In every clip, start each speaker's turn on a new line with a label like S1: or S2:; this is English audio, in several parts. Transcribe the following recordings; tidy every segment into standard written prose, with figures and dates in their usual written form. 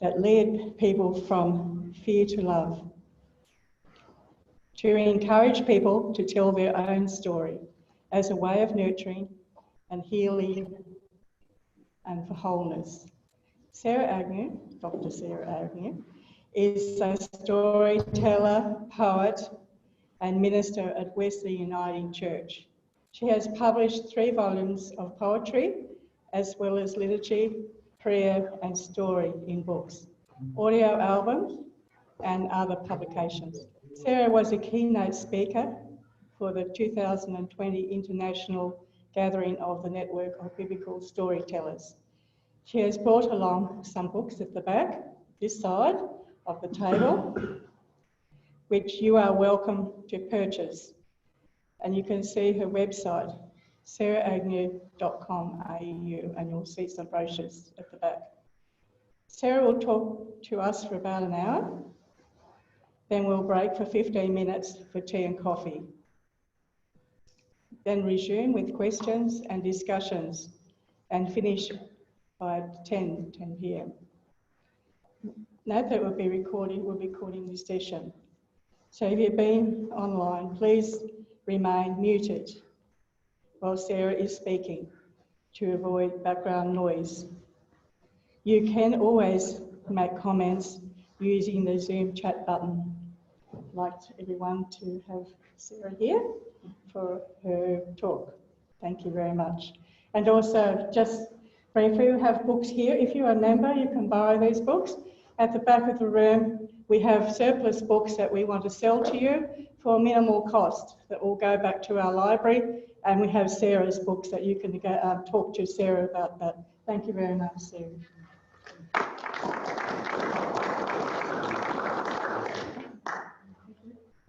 S1: that lead people from fear to love, to encourage people to tell their own story as a way of nurturing and healing and for wholeness. Sarah Agnew, Dr. Sarah Agnew, is a storyteller, poet, and minister at Wesley Uniting Church. She has published 3 volumes of poetry, as well as liturgy, prayer, and story in books, audio albums, and other publications. Sarah was a keynote speaker for the 2020 International Gathering of the Network of Biblical Storytellers. She has brought along some books at the back, this side of the table, which you are welcome to purchase. And you can see her website, sarahagnew.com.au, and you'll see some brochures at the back. Sarah will talk to us for about an hour, then we'll break for 15 minutes for tea and coffee. Then resume with questions and discussions and finish by 10 p.m. Note that we'll be recording this session. So if you've been online, please remain muted while Sarah is speaking to avoid background noise. You can always make comments using the Zoom chat button. I'd like everyone to have Sarah here for her talk. Thank you very much. And also, just briefly, we have books here. If you're a member, you can borrow these books. At the back of the room, we have surplus books that we want to sell to you for minimal cost that will go back to our library. And we have Sarah's books that you can go, talk to Sarah about that. Thank you very much, Sarah.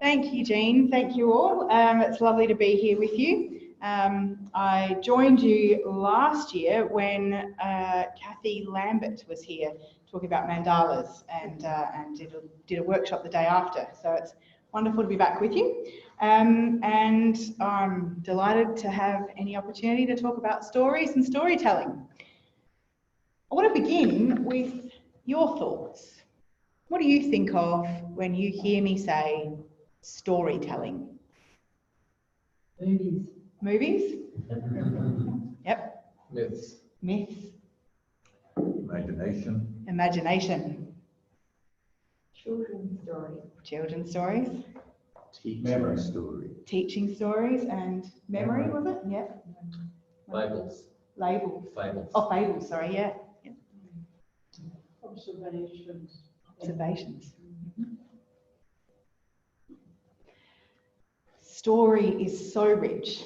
S2: Thank you, Jean. Thank you all. It's lovely to be here with you. I joined you last year when Kathy Lambert was here talking about mandalas and did a workshop the day after. So it's wonderful to be back with you. And I'm delighted to have any opportunity to talk about stories and storytelling. I want to begin with your thoughts. What do you think of when you hear me say storytelling?
S3: Movies.
S2: Movies? Yep.
S3: Myths.
S2: Myths.
S3: Imagination.
S2: Imagination.
S4: Children's stories.
S2: Children's stories.
S3: Memory story.
S2: Teaching stories and memory, was it? Yep.
S3: Labels.
S2: Labels.
S3: Fables.
S2: Oh, fables, sorry, yeah. Yep.
S4: Observations.
S2: Observations. Story is so rich,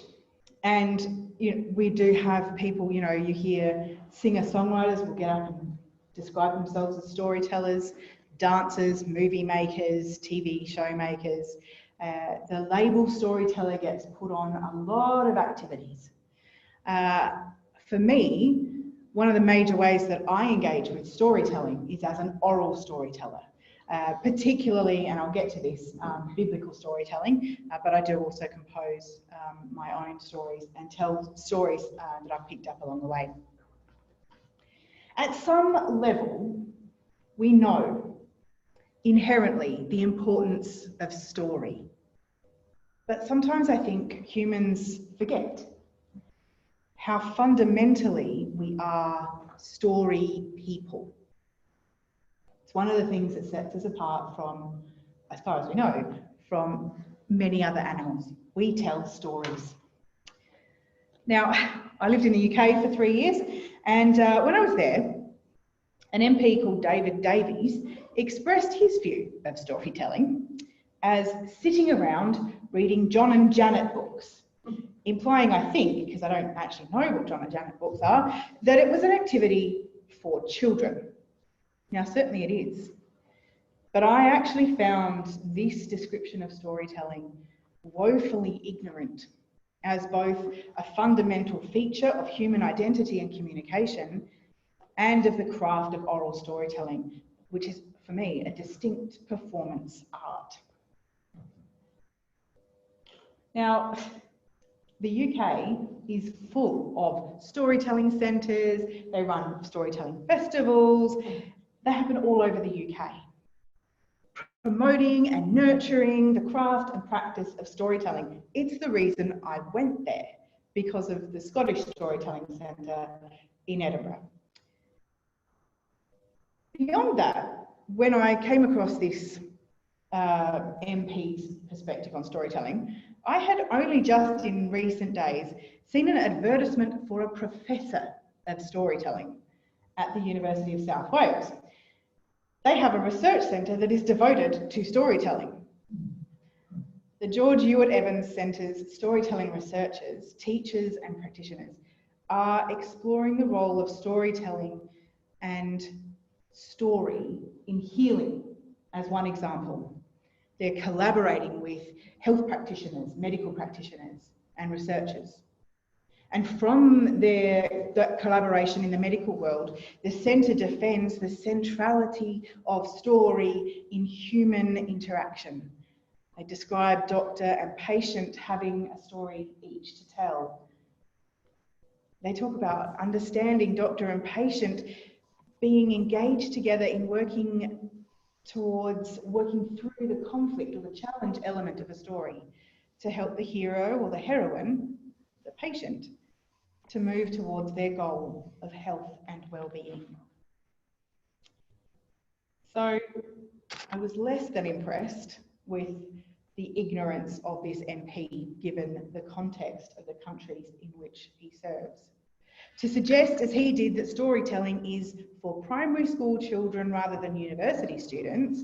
S2: and we do have people, you hear singer-songwriters will get up and describe themselves as storytellers, dancers, movie makers, TV show makers. The label storyteller gets put on a lot of activities. For me, one of the major ways that I engage with storytelling is as an oral storyteller. Particularly, and I'll get to this, biblical storytelling, but I do also compose my own stories and tell stories that I've picked up along the way. At some level, we know inherently the importance of story, but sometimes I think humans forget how fundamentally we are story people. It's one of the things that sets us apart from, as far as we know, from many other animals. We tell stories. Now, I lived in the UK for 3 years, and when I was there, an MP called David Davies expressed his view of storytelling as sitting around reading John and Janet books, implying, I think, because I don't actually know what John and Janet books are, that it was an activity for children. Now, certainly it is, but I actually found this description of storytelling woefully ignorant as both a fundamental feature of human identity and communication and of the craft of oral storytelling, which is, for me, a distinct performance art. Now, the UK is full of storytelling centres, they run storytelling festivals. They happen all over the UK, promoting and nurturing the craft and practice of storytelling. It's the reason I went there, because of the Scottish Storytelling Centre in Edinburgh. Beyond that, when I came across this MP's perspective on storytelling, I had only just in recent days seen an advertisement for a professor of storytelling at the University of South Wales. They have a research centre that is devoted to storytelling. The George Ewart Evans Centre's storytelling researchers, teachers and practitioners are exploring the role of storytelling and story in healing as one example. They're collaborating with health practitioners, medical practitioners and researchers. And from that collaboration in the medical world, the centre defends the centrality of story in human interaction. They describe doctor and patient having a story each to tell. They talk about understanding doctor and patient being engaged together in working through the conflict or the challenge element of a story to help the hero or the heroine, the patient, to move towards their goal of health and well-being. So I was less than impressed with the ignorance of this MP, given the context of the countries in which he serves. To suggest, as he did, that storytelling is for primary school children rather than university students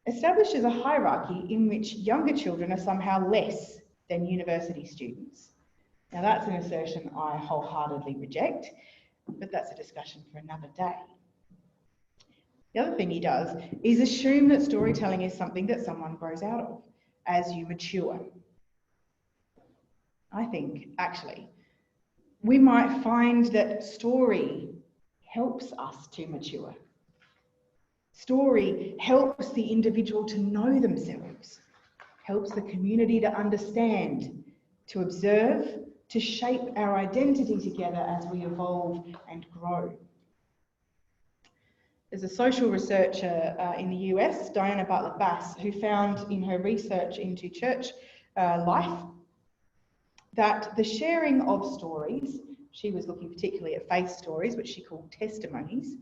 S2: establishes a hierarchy in which younger children are somehow less than university students. Now that's an assertion I wholeheartedly reject, but that's a discussion for another day. The other thing he does is assume that storytelling is something that someone grows out of as you mature. I think, actually, we might find that story helps us to mature. Story helps the individual to know themselves, helps the community to understand, to observe, to shape our identity together as we evolve and grow. There's a social researcher in the US, Diana Butler Bass, who found in her research into church life that the sharing of stories, she was looking particularly at faith stories, which she called testimonies,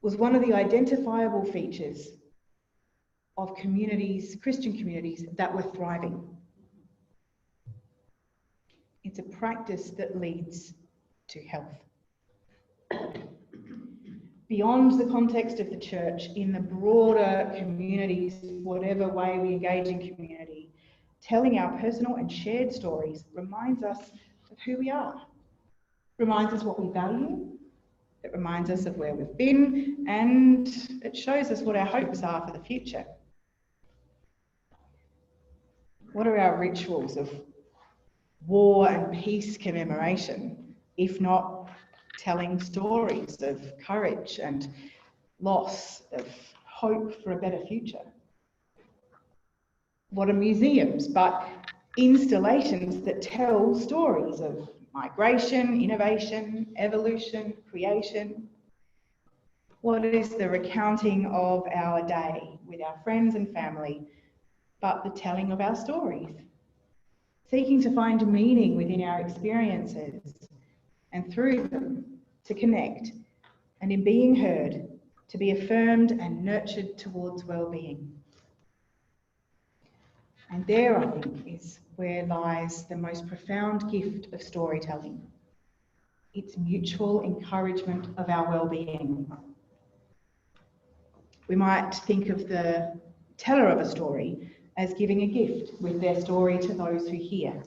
S2: was one of the identifiable features of communities, Christian communities, that were thriving. It's a practice that leads to health. Beyond the context of the church, in the broader communities, whatever way we engage in community, telling our personal and shared stories reminds us of who we are, reminds us what we value, it reminds us of where we've been, and it shows us what our hopes are for the future. What are our rituals of war and peace commemoration, if not telling stories of courage and loss, of hope for a better future? What are museums but installations that tell stories of migration, innovation, evolution, creation? What is the recounting of our day with our friends and family, but the telling of our stories? Seeking to find meaning within our experiences and through them to connect, and in being heard, to be affirmed and nurtured towards well-being. And there, I think, is where lies the most profound gift of storytelling. It's mutual encouragement of our well-being. We might think of the teller of a story as giving a gift with their story to those who hear,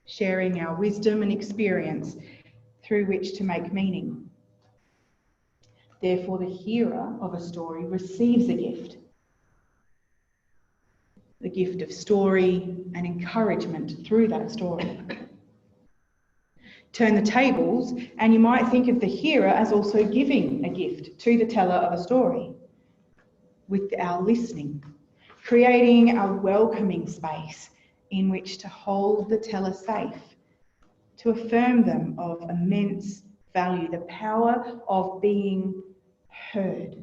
S2: sharing our wisdom and experience through which to make meaning. Therefore, the hearer of a story receives a gift, the gift of story and encouragement through that story. Turn the tables, and you might think of the hearer as also giving a gift to the teller of a story with our listening, creating a welcoming space in which to hold the teller safe, to affirm them of immense value, the power of being heard.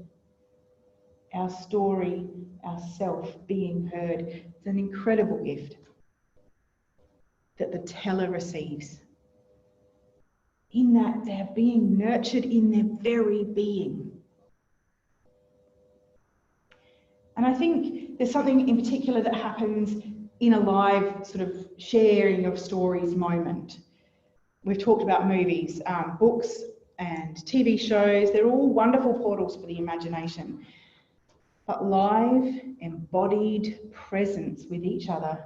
S2: Our story, ourself being heard. It's an incredible gift that the teller receives. In that they're being nurtured in their very being. And I think there's something in particular that happens in a live sort of sharing of stories moment. We've talked about movies, books and TV shows. They're all wonderful portals for the imagination. But live, embodied presence with each other,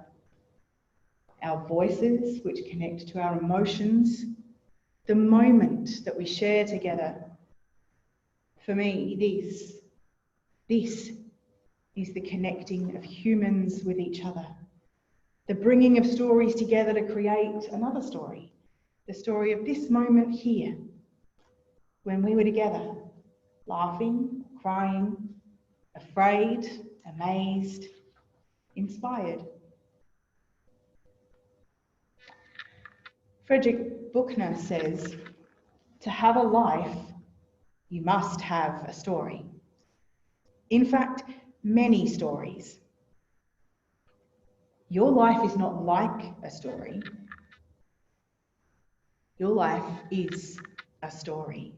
S2: our voices which connect to our emotions, the moment that we share together. For me, this is the connecting of humans with each other. The bringing of stories together to create another story. The story of this moment here, when we were together, laughing, crying, afraid, amazed, inspired. Frederick Buechner says, to have a life, you must have a story. In fact, many stories. Your life is not like a story. Your life is a story.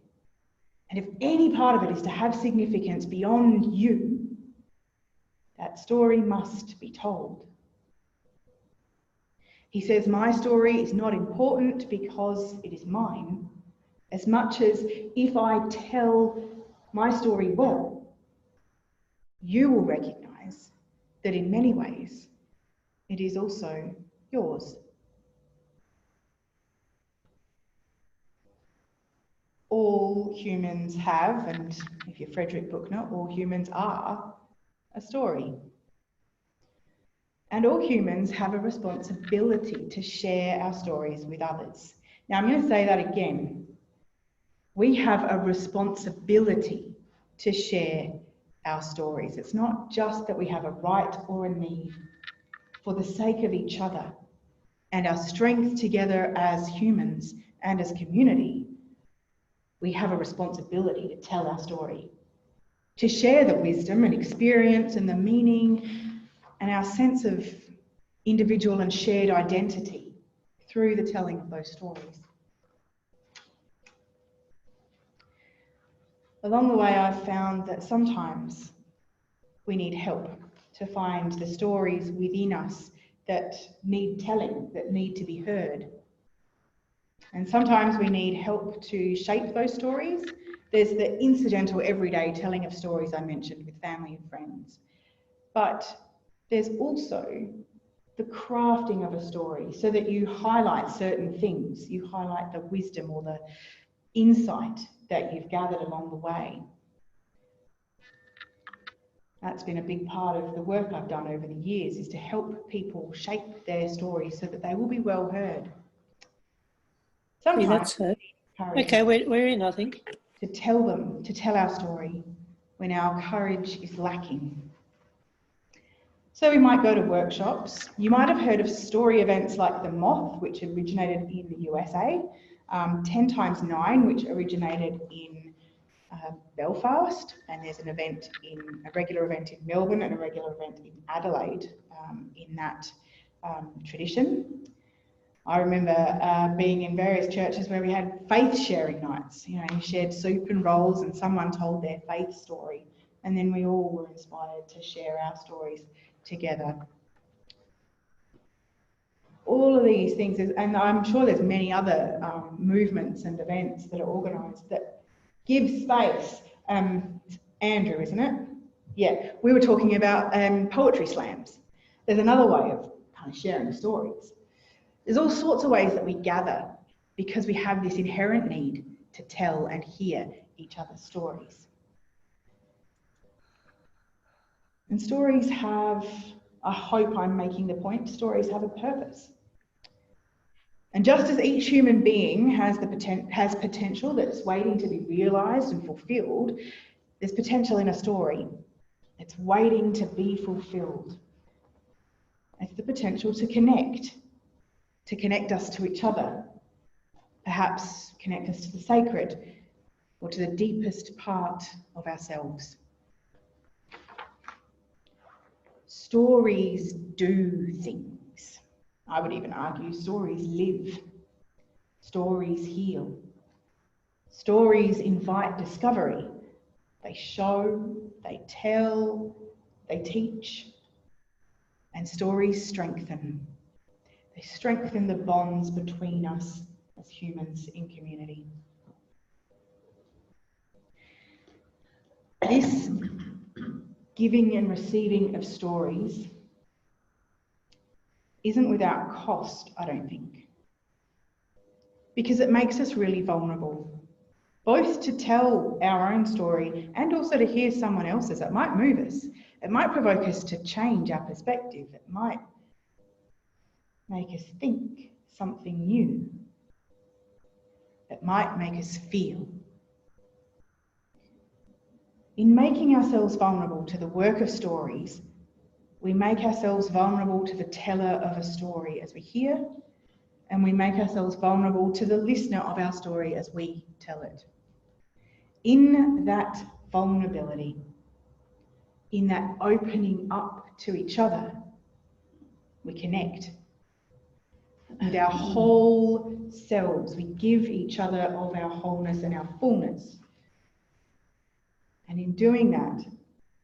S2: And if any part of it is to have significance beyond you, that story must be told. He says, my story is not important because it is mine, as much as if I tell my story well, you will recognise that in many ways it is also yours. All humans have, and if you're Frederick Buechner, all humans are a story. And all humans have a responsibility to share our stories with others. Now, I'm going to say that again. We have a responsibility to share our stories. It's not just that we have a right or a need. For the sake of each other and our strength together as humans and as community, we have a responsibility to tell our story, to share the wisdom and experience and the meaning and our sense of individual and shared identity through the telling of those stories. Along the way, I've found that sometimes we need help to find the stories within us that need telling, that need to be heard. And sometimes we need help to shape those stories. There's the incidental everyday telling of stories I mentioned with family and friends. But there's also the crafting of a story so that you highlight certain things. You highlight the wisdom or the insight that you've gathered along the way. That's been a big part of the work I've done over the years, is to help people shape their stories so that they will be well heard. Sometimes
S5: that's her. Okay, we're in, I think.
S2: To tell our story when our courage is lacking. So we might go to workshops. You might have heard of story events like the Moth, which originated in the USA, 10 times 9, which originated in Belfast, and there's a regular event in Melbourne and a regular event in Adelaide in that tradition. I remember being in various churches where we had faith sharing nights. You shared soup and rolls and someone told their faith story, and then we all were inspired to share our stories together. All of these things, and I'm sure there's many other movements and events that are organised that give space. Andrew, isn't it? Yeah, we were talking about poetry slams. There's another way of kind of sharing stories. There's all sorts of ways that we gather because we have this inherent need to tell and hear each other's stories. And stories have, I hope I'm making the point, stories have a purpose. And just as each human being has potential that's waiting to be realised and fulfilled, there's potential in a story. It's waiting to be fulfilled. It's the potential to connect us to each other, perhaps connect us to the sacred, or to the deepest part of ourselves. Stories do things. I would even argue stories live. Stories heal. Stories invite discovery. They show, they tell, they teach, and stories strengthen. They strengthen the bonds between us as humans in community. This giving and receiving of stories isn't without cost, I don't think, because it makes us really vulnerable, both to tell our own story and also to hear someone else's. It might move us. It might provoke us to change our perspective. It might make us think something new. It might make us feel. In making ourselves vulnerable to the work of stories, we make ourselves vulnerable to the teller of a story as we hear, and we make ourselves vulnerable to the listener of our story as we tell it. In that vulnerability, in that opening up to each other, we connect. With our whole selves, we give each other of our wholeness and our fullness. And in doing that,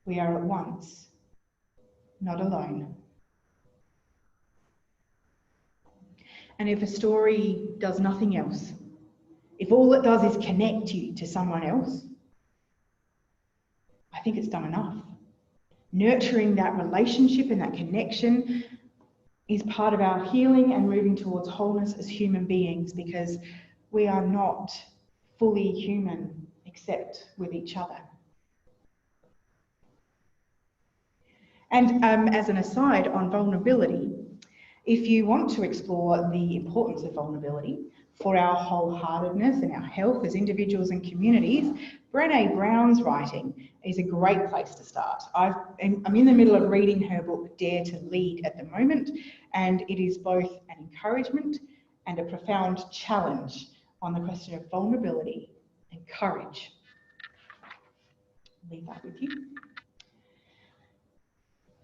S2: we are at once, not alone. And if a story does nothing else, if all it does is connect you to someone else, I think it's done enough. Nurturing that relationship and that connection is part of our healing and moving towards wholeness as human beings, because we are not fully human except with each other. And as an aside on vulnerability, if you want to explore the importance of vulnerability for our wholeheartedness and our health as individuals and communities, Brené Brown's writing is a great place to start. I'm in the middle of reading her book, Dare to Lead, at the moment, and it is both an encouragement and a profound challenge on the question of vulnerability and courage. I'll leave that with you.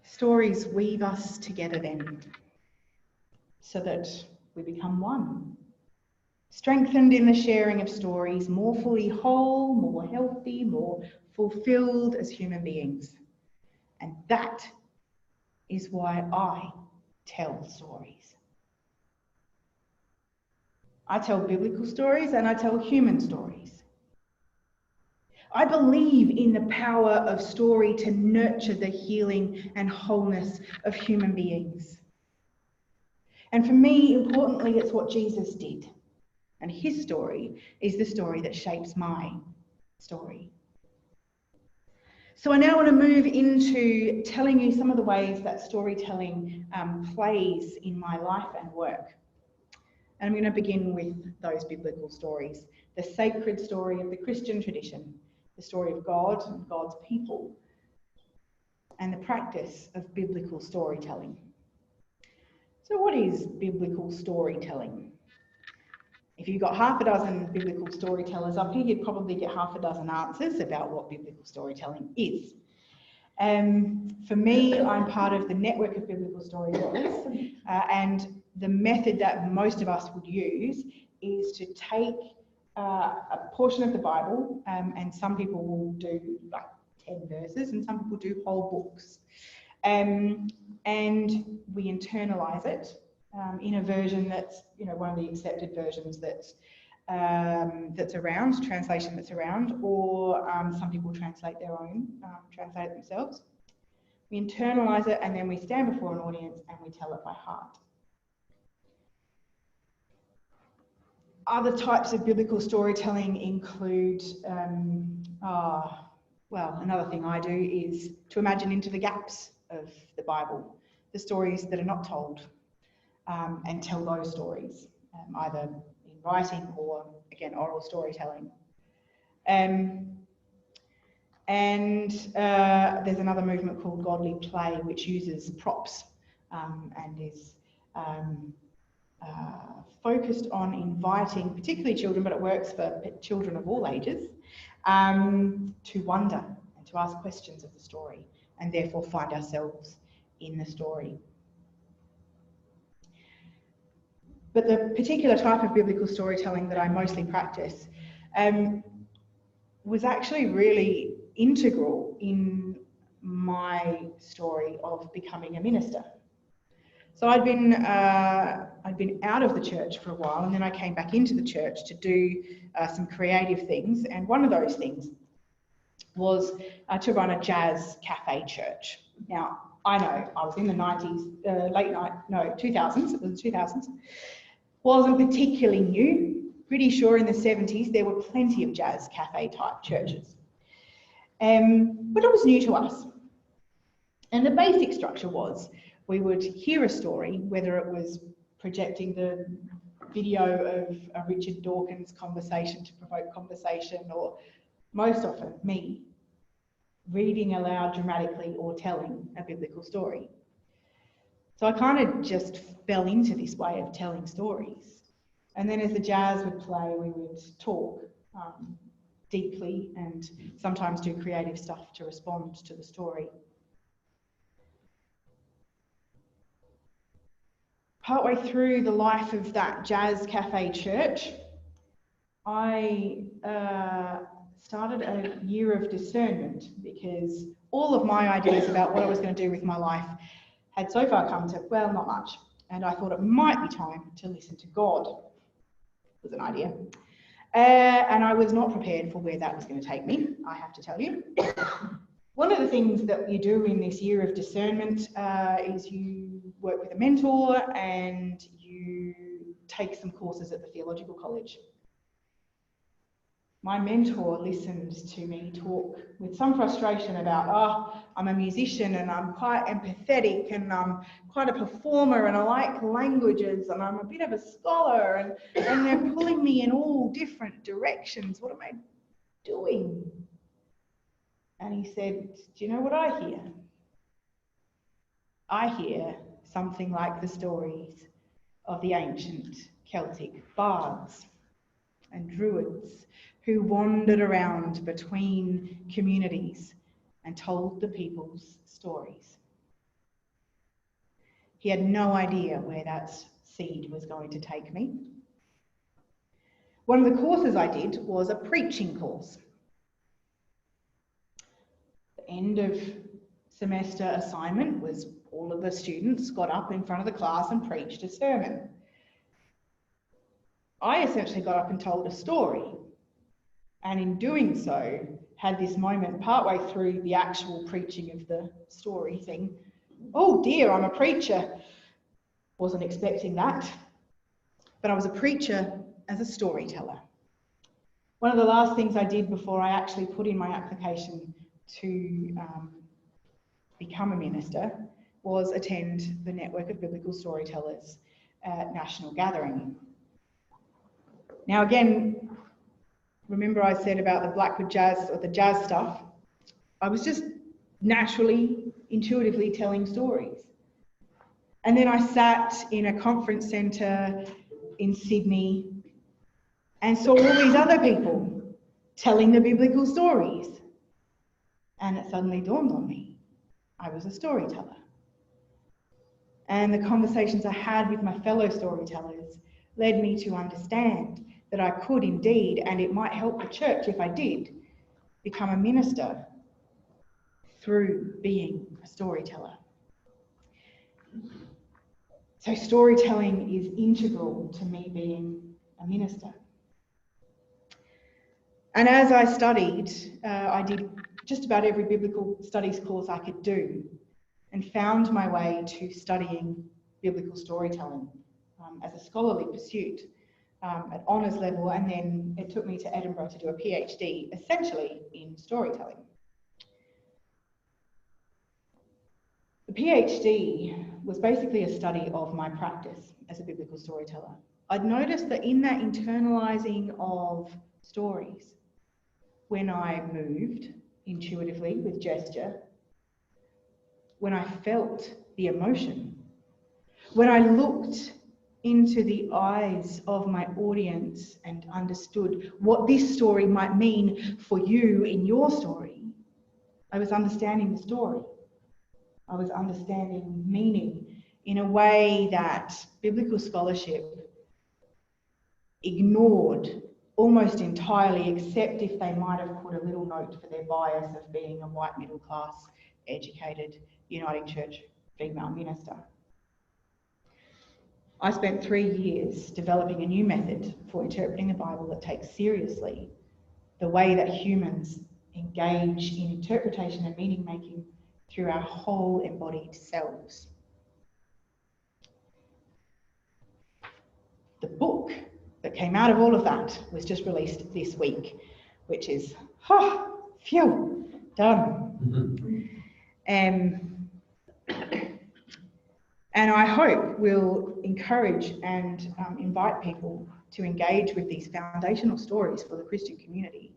S2: Stories weave us together then, so that we become one. Strengthened in the sharing of stories, more fully whole, more healthy, more fulfilled as human beings. And that is why I tell stories. I tell biblical stories and I tell human stories. I believe in the power of story to nurture the healing and wholeness of human beings. And for me, importantly, it's what Jesus did. And his story is the story that shapes my story. So I now want to move into telling you some of the ways that storytelling plays in my life and work. And I'm going to begin with those biblical stories, the sacred story of the Christian tradition, the story of God and God's people, and the practice of biblical storytelling. So what is biblical storytelling? If you've got half a dozen biblical storytellers up here, you'd probably get half a dozen answers about what biblical storytelling is. For me, I'm part of the network of biblical storytellers, and the method that most of us would use is to take a portion of the Bible, and some people will do like 10 verses, and some people do whole books. And we internalize it in a version that's, one of the accepted versions that's around, translation that's around, or some people translate their own, translate it themselves. We internalize it, and then we stand before an audience and we tell it by heart. Other types of biblical storytelling include, another thing I do is to imagine into the gaps of the Bible, the stories that are not told, and tell those stories, either in writing or, again, oral storytelling. There's another movement called godly play, which uses props and is focused on inviting, particularly children, but it works for children of all ages, to wonder and to ask questions of the story and therefore find ourselves in the story. But the particular type of biblical storytelling that I mostly practice was actually really integral in my story of becoming a minister. So I'd been out of the church for a while, and then I came back into the church to do some creative things, and one of those things was to run a jazz cafe church. Now, I know I was in the 90s, 2000s, it was the 2000s. Wasn't particularly new. Pretty sure in the 70s there were plenty of jazz cafe type churches. But it was new to us. And the basic structure was we would hear a story, whether it was projecting the video of a Richard Dawkins conversation to provoke conversation, or most often me reading aloud dramatically or telling a biblical story. So I kind of just fell into this way of telling stories. And then as the jazz would play, we would talk deeply and sometimes do creative stuff to respond to the story. Partway through the life of that jazz cafe church, I started a year of discernment, because all of my ideas about what I was going to do with my life had so far come to, well, not much. And I thought it might be time to listen to God, was an idea. And I was not prepared for where that was going to take me, I have to tell you. One of the things that you do in this year of discernment is you work with a mentor and you take some courses at the theological college. My mentor listened to me talk with some frustration about, I'm a musician and I'm quite empathetic and I'm quite a performer and I like languages and I'm a bit of a scholar and they're pulling me in all different directions. What am I doing? And he said, do you know what I hear? I hear something like the stories of the ancient Celtic bards and druids who wandered around between communities and told the people's stories. He had no idea where that seed was going to take me. One of the courses I did was a preaching course. The end of semester assignment was all of the students got up in front of the class and preached a sermon. I essentially got up and told a story, and in doing so, had this moment partway through the actual preaching of the story thing. Oh dear, I'm a preacher. Wasn't expecting that. But I was a preacher as a storyteller. One of the last things I did before I actually put in my application to become a minister was attend the Network of Biblical Storytellers National Gathering. Now again, remember I said about the Blackwood Jazz, or the jazz stuff, I was just naturally, intuitively telling stories. And then I sat in a conference centre in Sydney and saw all these other people telling the biblical stories. And it suddenly dawned on me, I was a storyteller. And the conversations I had with my fellow storytellers led me to understand that I could indeed, and it might help the church if I did, become a minister through being a storyteller. So storytelling is integral to me being a minister. And as I studied, I did just about every biblical studies course I could do and found my way to studying biblical storytelling as a scholarly pursuit at honours level, and then it took me to Edinburgh to do a PhD, essentially in storytelling. The PhD was basically a study of my practice as a biblical storyteller. I'd noticed that in that internalising of stories, when I moved intuitively with gesture, when I felt the emotion, when I looked into the eyes of my audience and understood what this story might mean for you in your story, I was understanding the story. I was understanding meaning in a way that biblical scholarship ignored almost entirely, except if they might have put a little note for their bias of being a white middle class, educated, Uniting Church female minister. I spent 3 years developing a new method for interpreting the Bible that takes seriously the way that humans engage in interpretation and meaning making through our whole embodied selves. The book that came out of all of that was just released this week, which is, phew, done. And I hope will encourage and invite people to engage with these foundational stories for the Christian community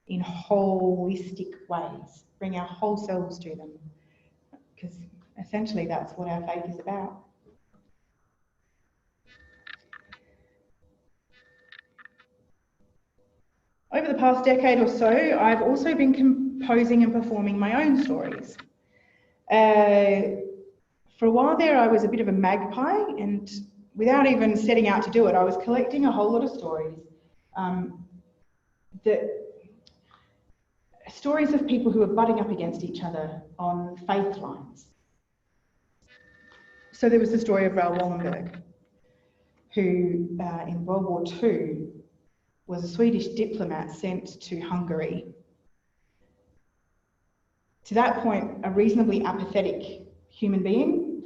S2: in holistic ways, bring our whole selves to them, because essentially that's what our faith is about. Over the past decade or so, I've also been composing and performing my own stories. For a while there, I was a bit of a magpie, and without even setting out to do it, I was collecting a whole lot of stories, stories of people who were butting up against each other on faith lines. So there was the story of Raoul Wallenberg, who in World War II was a Swedish diplomat sent to Hungary. To that point, a reasonably apathetic human being,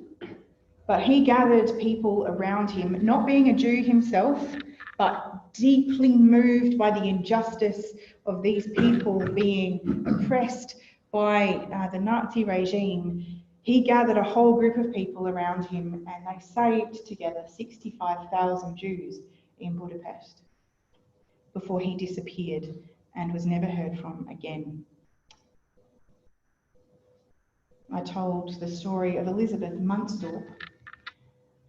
S2: but he gathered people around him, not being a Jew himself, but deeply moved by the injustice of these people being oppressed by the Nazi regime. He gathered a whole group of people around him, and they saved together 65,000 Jews in Budapest before he disappeared and was never heard from again. I told the story of Elizabeth Munsdorp,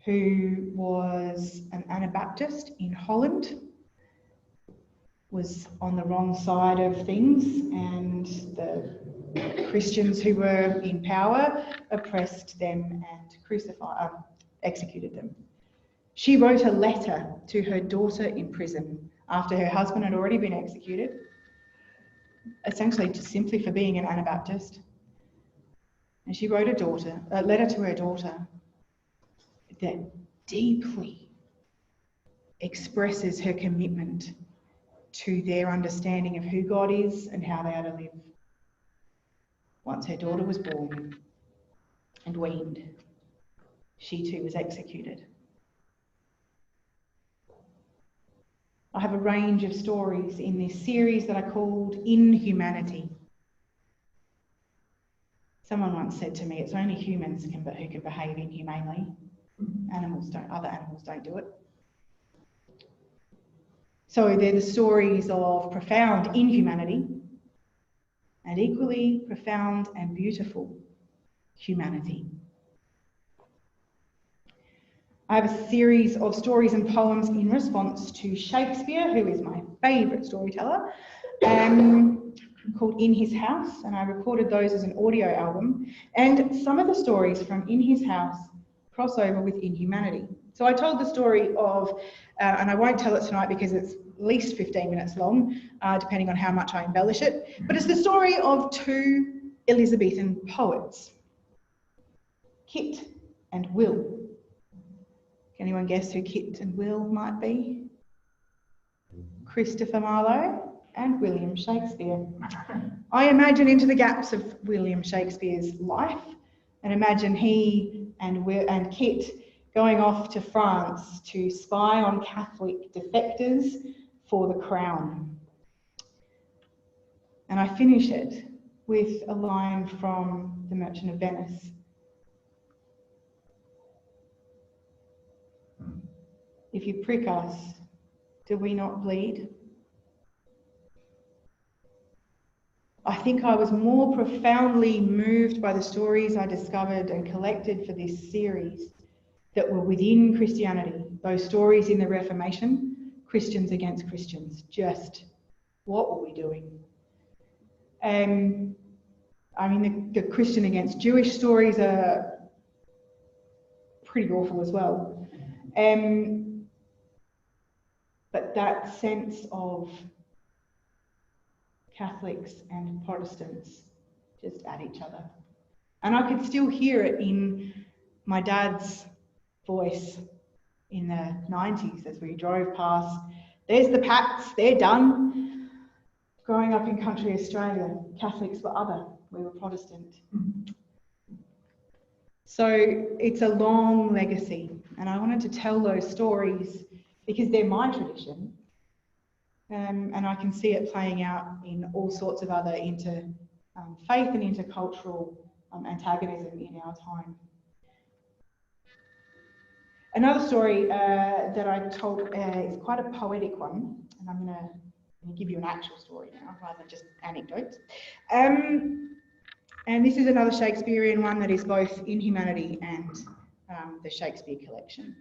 S2: who was an Anabaptist in Holland, was on the wrong side of things, and the Christians who were in power oppressed them and executed them. She wrote a letter to her daughter in prison after her husband had already been executed, essentially just simply for being an Anabaptist. And she wrote a letter to her daughter that deeply expresses her commitment to their understanding of who God is and how they are to live. Once her daughter was born and weaned, she too was executed. I have a range of stories in this series that I called Inhumanity. Someone once said to me, it's only humans who can behave inhumanely. Other animals don't do it. So they're the stories of profound inhumanity and equally profound and beautiful humanity. I have a series of stories and poems in response to Shakespeare, who is my favourite storyteller, called In His House, and I recorded those as an audio album. And some of the stories from In His House cross over with Inhumanity. So I told the story of, and I won't tell it tonight because it's at least 15 minutes long, depending on how much I embellish it, but it's the story of two Elizabethan poets, Kit and Will. Can anyone guess who Kit and Will might be? Christopher Marlowe and William Shakespeare. I imagine into the gaps of William Shakespeare's life and imagine he and Kit going off to France to spy on Catholic defectors for the crown. And I finish it with a line from The Merchant of Venice. If you prick us, do we not bleed? I think I was more profoundly moved by the stories I discovered and collected for this series that were within Christianity. Those stories in the Reformation, Christians against Christians, just what were we doing? I mean, the Christian against Jewish stories are pretty awful as well. But that sense of Catholics and Protestants just at each other. And I could still hear it in my dad's voice in the 90s as we drove past. There's the Pats, they're done. Growing up in country Australia, Catholics were other, we were Protestant. So it's a long legacy, and I wanted to tell those stories because they're my tradition, and I can see it playing out in all sorts of other faith and intercultural antagonism in our time. Another story that I told is quite a poetic one, and I'm going to give you an actual story now rather than just anecdotes. And this is another Shakespearean one that is both in Humanity and the Shakespeare collection.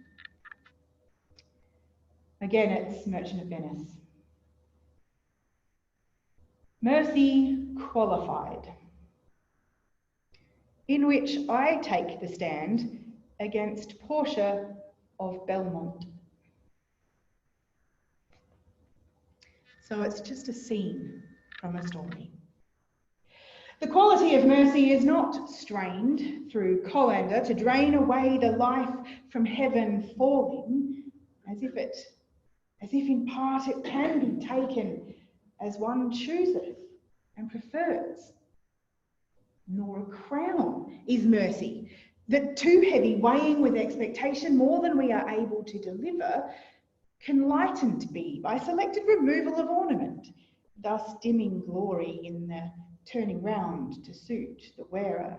S2: Again, it's Merchant of Venice. Mercy qualified, in which I take the stand against Portia of Belmont. So it's just a scene from a story. The quality of mercy is not strained through colander to drain away the life from heaven falling, as if in part it can be taken as one chooseth and prefers. Nor a crown is mercy, that too heavy, weighing with expectation more than we are able to deliver, can lightened be by selected removal of ornament, thus dimming glory in the turning round to suit the wearer.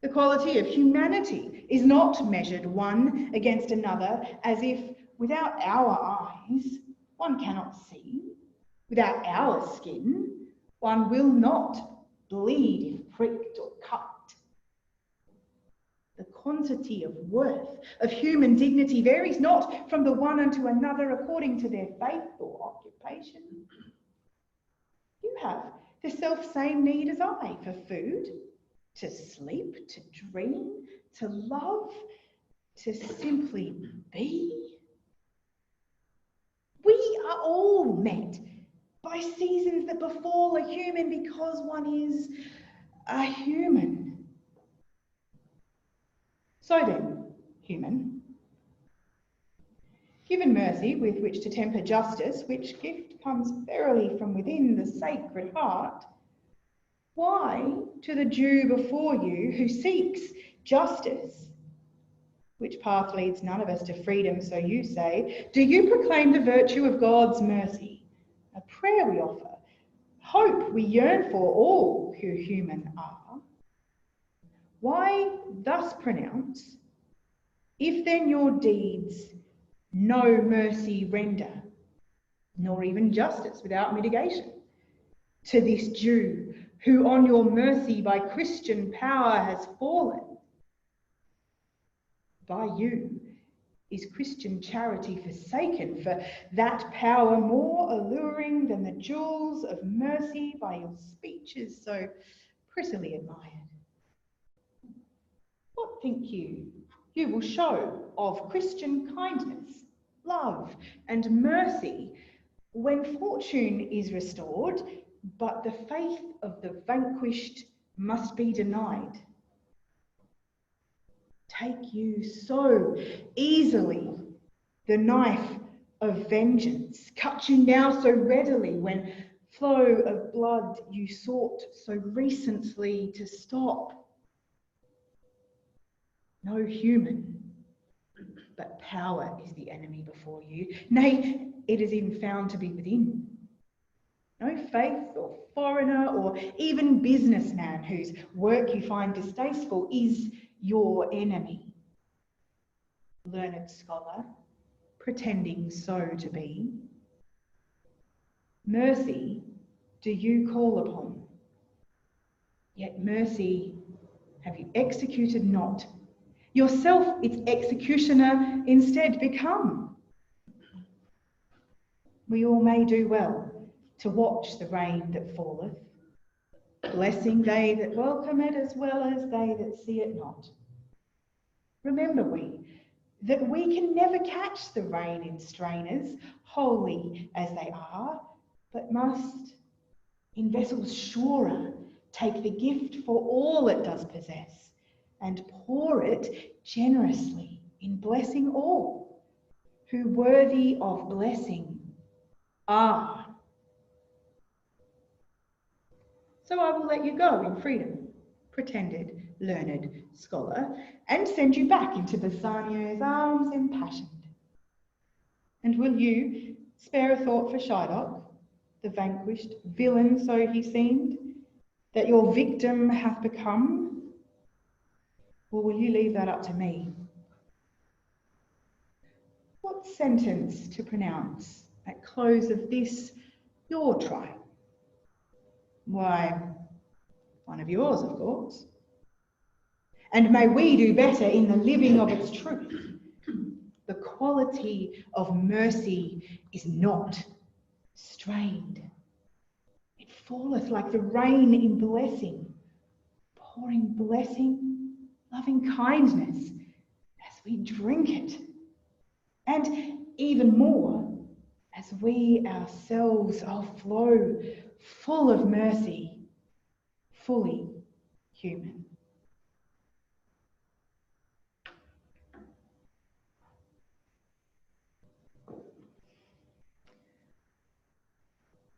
S2: The quality of humanity is not measured one against another, as if without our eyes one cannot see, without our skin one will not bleed if pricked or cut. The quantity of worth of human dignity varies not from the one unto another according to their faith or occupation. You have the self-same need as I for food, to sleep, to dream, to love, to simply be. We are all met by seasons that befall a human because one is a human. So then, human, given mercy with which to temper justice, which gift comes verily from within the sacred heart, why to the Jew before you who seeks justice, which path leads none of us to freedom, so you say, do you proclaim the virtue of God's mercy, a prayer we offer, hope we yearn for all who human are? Why thus pronounce, if then your deeds no mercy render, nor even justice without mitigation, to this Jew who on your mercy by Christian power has fallen? By you is Christian charity forsaken, for that power more alluring than the jewels of mercy by your speeches so prettily admired. What think you will show of Christian kindness, love, and mercy when fortune is restored, but the faith of the vanquished must be denied? Take you so easily the knife of vengeance, cut you now so readily when flow of blood you sought so recently to stop? No human, but power is the enemy before you. Nay, it is even found to be within. No faith or foreigner or even businessman whose work you find distasteful is your enemy. Learned scholar, pretending so to be, mercy do you call upon, yet mercy have you executed not, Yourself its executioner instead become. We all may do well to watch the rain that falleth, blessing they that welcome it as well as they that see it not. Remember we, that we can never catch the rain in strainers, holy as they are, but must, in vessels surer, take the gift for all it does possess, and pour it generously in blessing all, who worthy of blessing are. So I will let you go in freedom, pretended learned scholar, and send you back into Bassanio's arms impassioned. And will you spare a thought for Shylock, the vanquished villain so he seemed, that your victim hath become? Or will you leave that up to me? What sentence to pronounce at close of this, your trial? Why, one of yours, of course. And may we do better in the living of its truth. The quality of mercy is not strained. It falleth like the rain in blessing, pouring blessing, loving kindness as we drink it. And even more, as we ourselves flow full of mercy, fully human.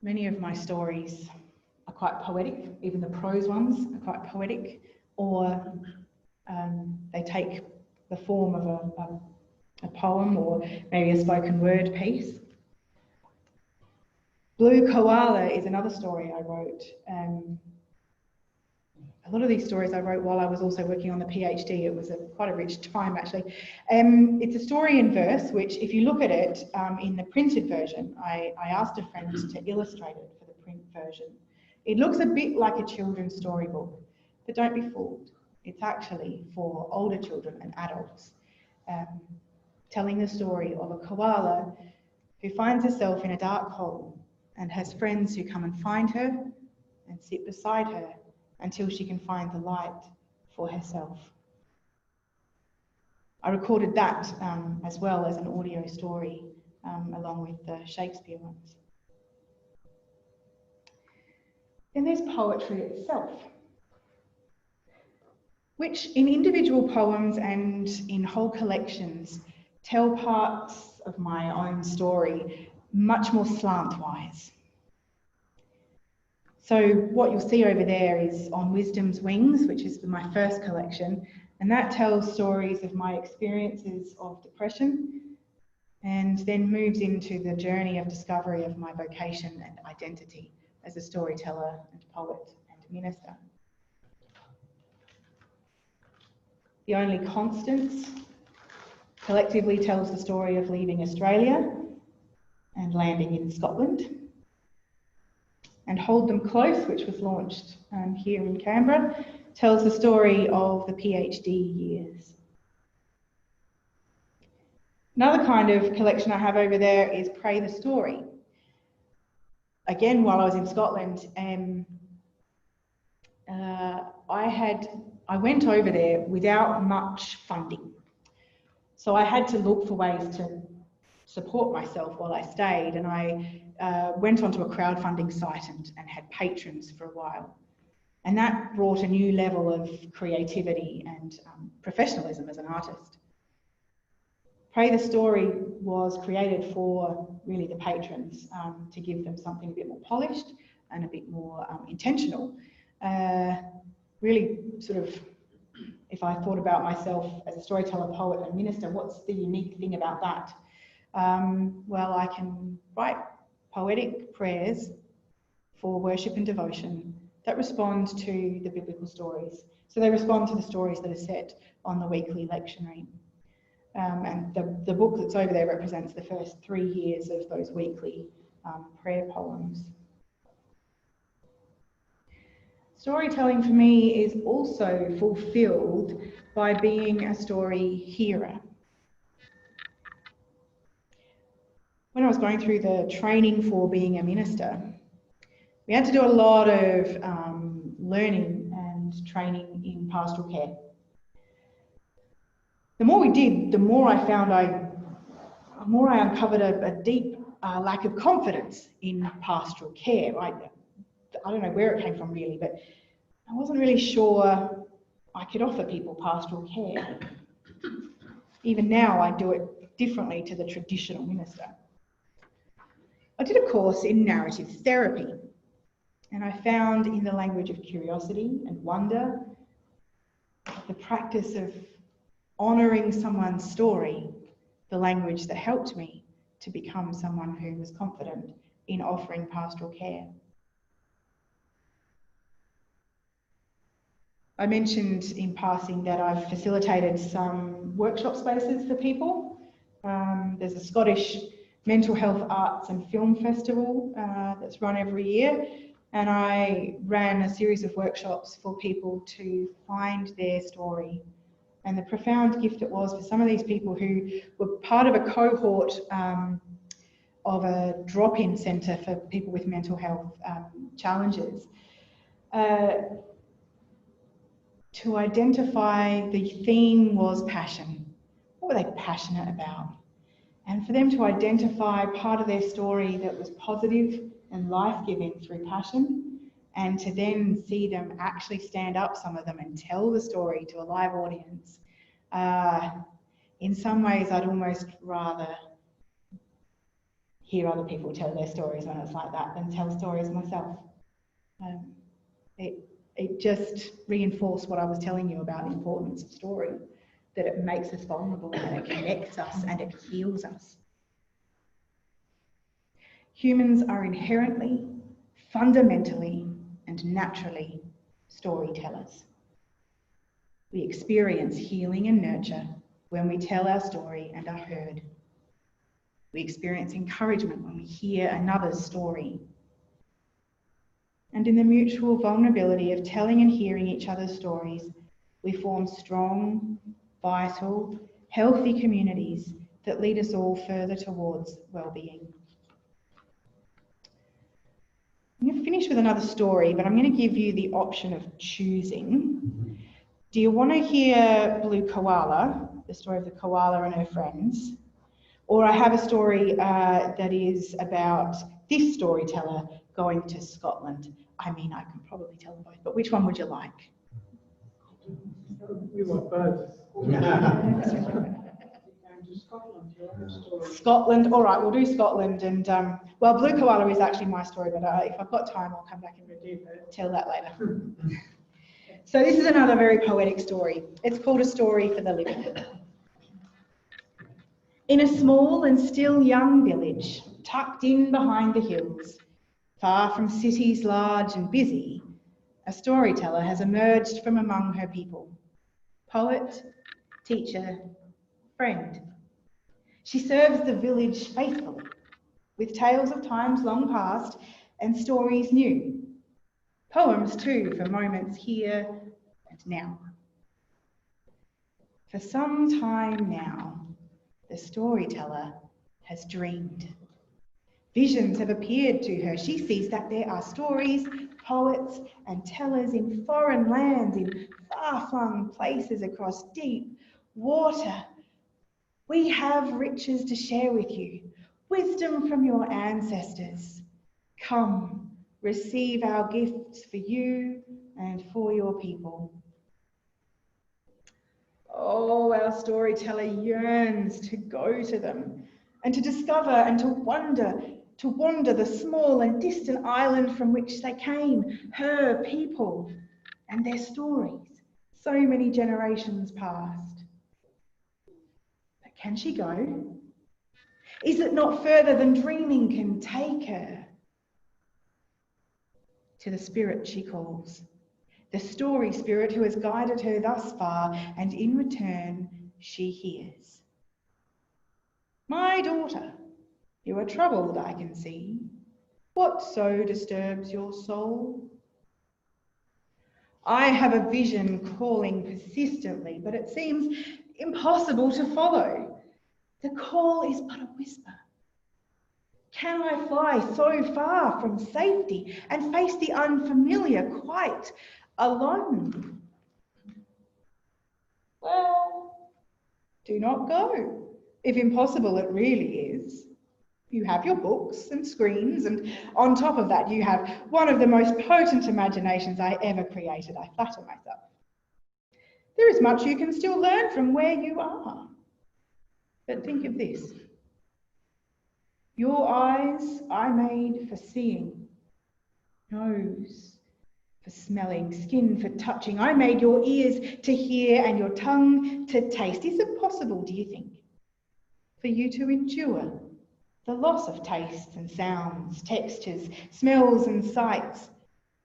S2: Many of my stories are quite poetic, even the prose ones are quite poetic, or they take the form of a poem or maybe a spoken word piece. Blue Koala is another story I wrote. A lot of these stories I wrote while I was also working on the PhD. It was quite a rich time, actually. It's a story in verse, which if you look at it in the printed version, I asked a friend to illustrate it for the print version. It looks a bit like a children's storybook, but don't be fooled. It's actually for older children and adults, telling the story of a koala who finds herself in a dark hole and has friends who come and find her and sit beside her until she can find the light for herself. I recorded that as well as an audio story along with the Shakespeare ones. Then there's poetry itself, which in individual poems and in whole collections tell parts of my own story much more slant-wise. So what you'll see over there is On Wisdom's Wings, which is my first collection, and that tells stories of my experiences of depression and then moves into the journey of discovery of my vocation and identity as a storyteller and poet and minister. The Only Constants collectively tells the story of leaving Australia and landing in Scotland. And Hold Them Close, which was launched here in Canberra, tells the story of the PhD years. Another kind of collection I have over there is Pray the Story. Again, while I was in Scotland, I went over there without much funding. So I had to look for ways to support myself while I stayed, and I went onto a crowdfunding site and had patrons for a while. And that brought a new level of creativity and professionalism as an artist. Pray the Story was created for really the patrons to give them something a bit more polished and a bit more intentional. Really sort of, if I thought about myself as a storyteller, poet and minister, what's the unique thing about that? Well, I can write poetic prayers for worship and devotion that respond to the biblical stories. So they respond to the stories that are set on the weekly lectionary. And the book that's over there represents the first 3 years of those weekly prayer poems. Storytelling for me is also fulfilled by being a story hearer. When I was going through the training for being a minister, we had to do a lot of learning and training in pastoral care. The more we did, the more I found I uncovered a deep lack of confidence in pastoral care. I don't know where it came from really, but I wasn't really sure I could offer people pastoral care. Even now, I do it differently to the traditional minister. I did a course in narrative therapy, and I found in the language of curiosity and wonder, the practice of honouring someone's story, the language that helped me to become someone who was confident in offering pastoral care. I mentioned in passing that I've facilitated some workshop spaces for people. There's a Scottish mental health arts and film festival that's run every year, and I ran a series of workshops for people to find their story. And the profound gift it was for some of these people who were part of a cohort of a drop-in centre for people with mental health challenges, to identify the theme was passion. What were they passionate about? And for them to identify part of their story that was positive and life-giving through passion, and to then see them actually stand up, some of them, and tell the story to a live audience. In some ways, I'd almost rather hear other people tell their stories when it's like that than tell stories myself. It just reinforced what I was telling you about the importance of story, that it makes us vulnerable and it connects us and it heals us. Humans are inherently, fundamentally, and naturally storytellers. We experience healing and nurture when we tell our story and are heard. We experience encouragement when we hear another's story. And in the mutual vulnerability of telling and hearing each other's stories, we form strong, vital, healthy communities that lead us all further towards well-being. I'm going to finish with another story, but I'm going to give you the option of choosing. Do you want to hear Blue Koala, the story of the koala and her friends? Or I have a story that is about this storyteller going to Scotland. I mean, I can probably tell them both, but which one would you like?
S6: We want both.
S2: Scotland, all right, we'll do Scotland. And well, Blue Koala is actually my story, but if I've got time, I'll come back and tell that later. So this is another very poetic story. It's called A Story for the Living. In a small and still young village, tucked in behind the hills, far from cities large and busy, a storyteller has emerged from among her people. Poet, teacher, friend. She serves the village faithfully, with tales of times long past and stories new. Poems too, for moments here and now. For some time now, the storyteller has dreamed. Visions have appeared to her. She sees that there are stories, poets and tellers in foreign lands, in far-flung places across deep water. We have riches to share with you, wisdom from your ancestors. Come, receive our gifts for you and for your people. Oh, our storyteller yearns to go to them and to discover and to wander the small and distant island from which they came, her people and their stories, so many generations past. But can she go? Is it not further than dreaming can take her? To the spirit she calls, the story spirit who has guided her thus far, and in return she hears. My daughter, you are troubled, I can see. What so disturbs your soul? I have a vision calling persistently, but it seems impossible to follow. The call is but a whisper. Can I fly so far from safety and face the unfamiliar quite alone? Well, do not go. If impossible it really is. You have your books and screens, and on top of that you have one of the most potent imaginations I ever created, I flatter myself. There is much you can still learn from where you are. But think of this. Your eyes I made for seeing, nose for smelling, skin for touching. I made your ears to hear and your tongue to taste. Is it possible, do you think, for you to endure the loss of tastes and sounds, textures, smells and sights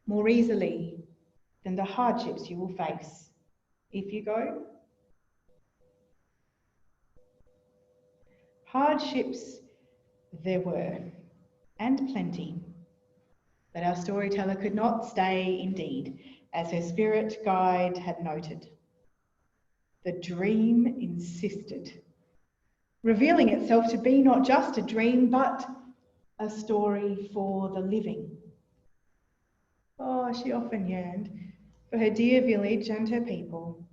S2: more easily than the hardships you will face if you go? Hardships there were, and plenty, but our storyteller could not stay indeed, as her spirit guide had noted. The dream insisted, revealing itself to be not just a dream, but a story for the living. Oh, she often yearned for her dear village and her people,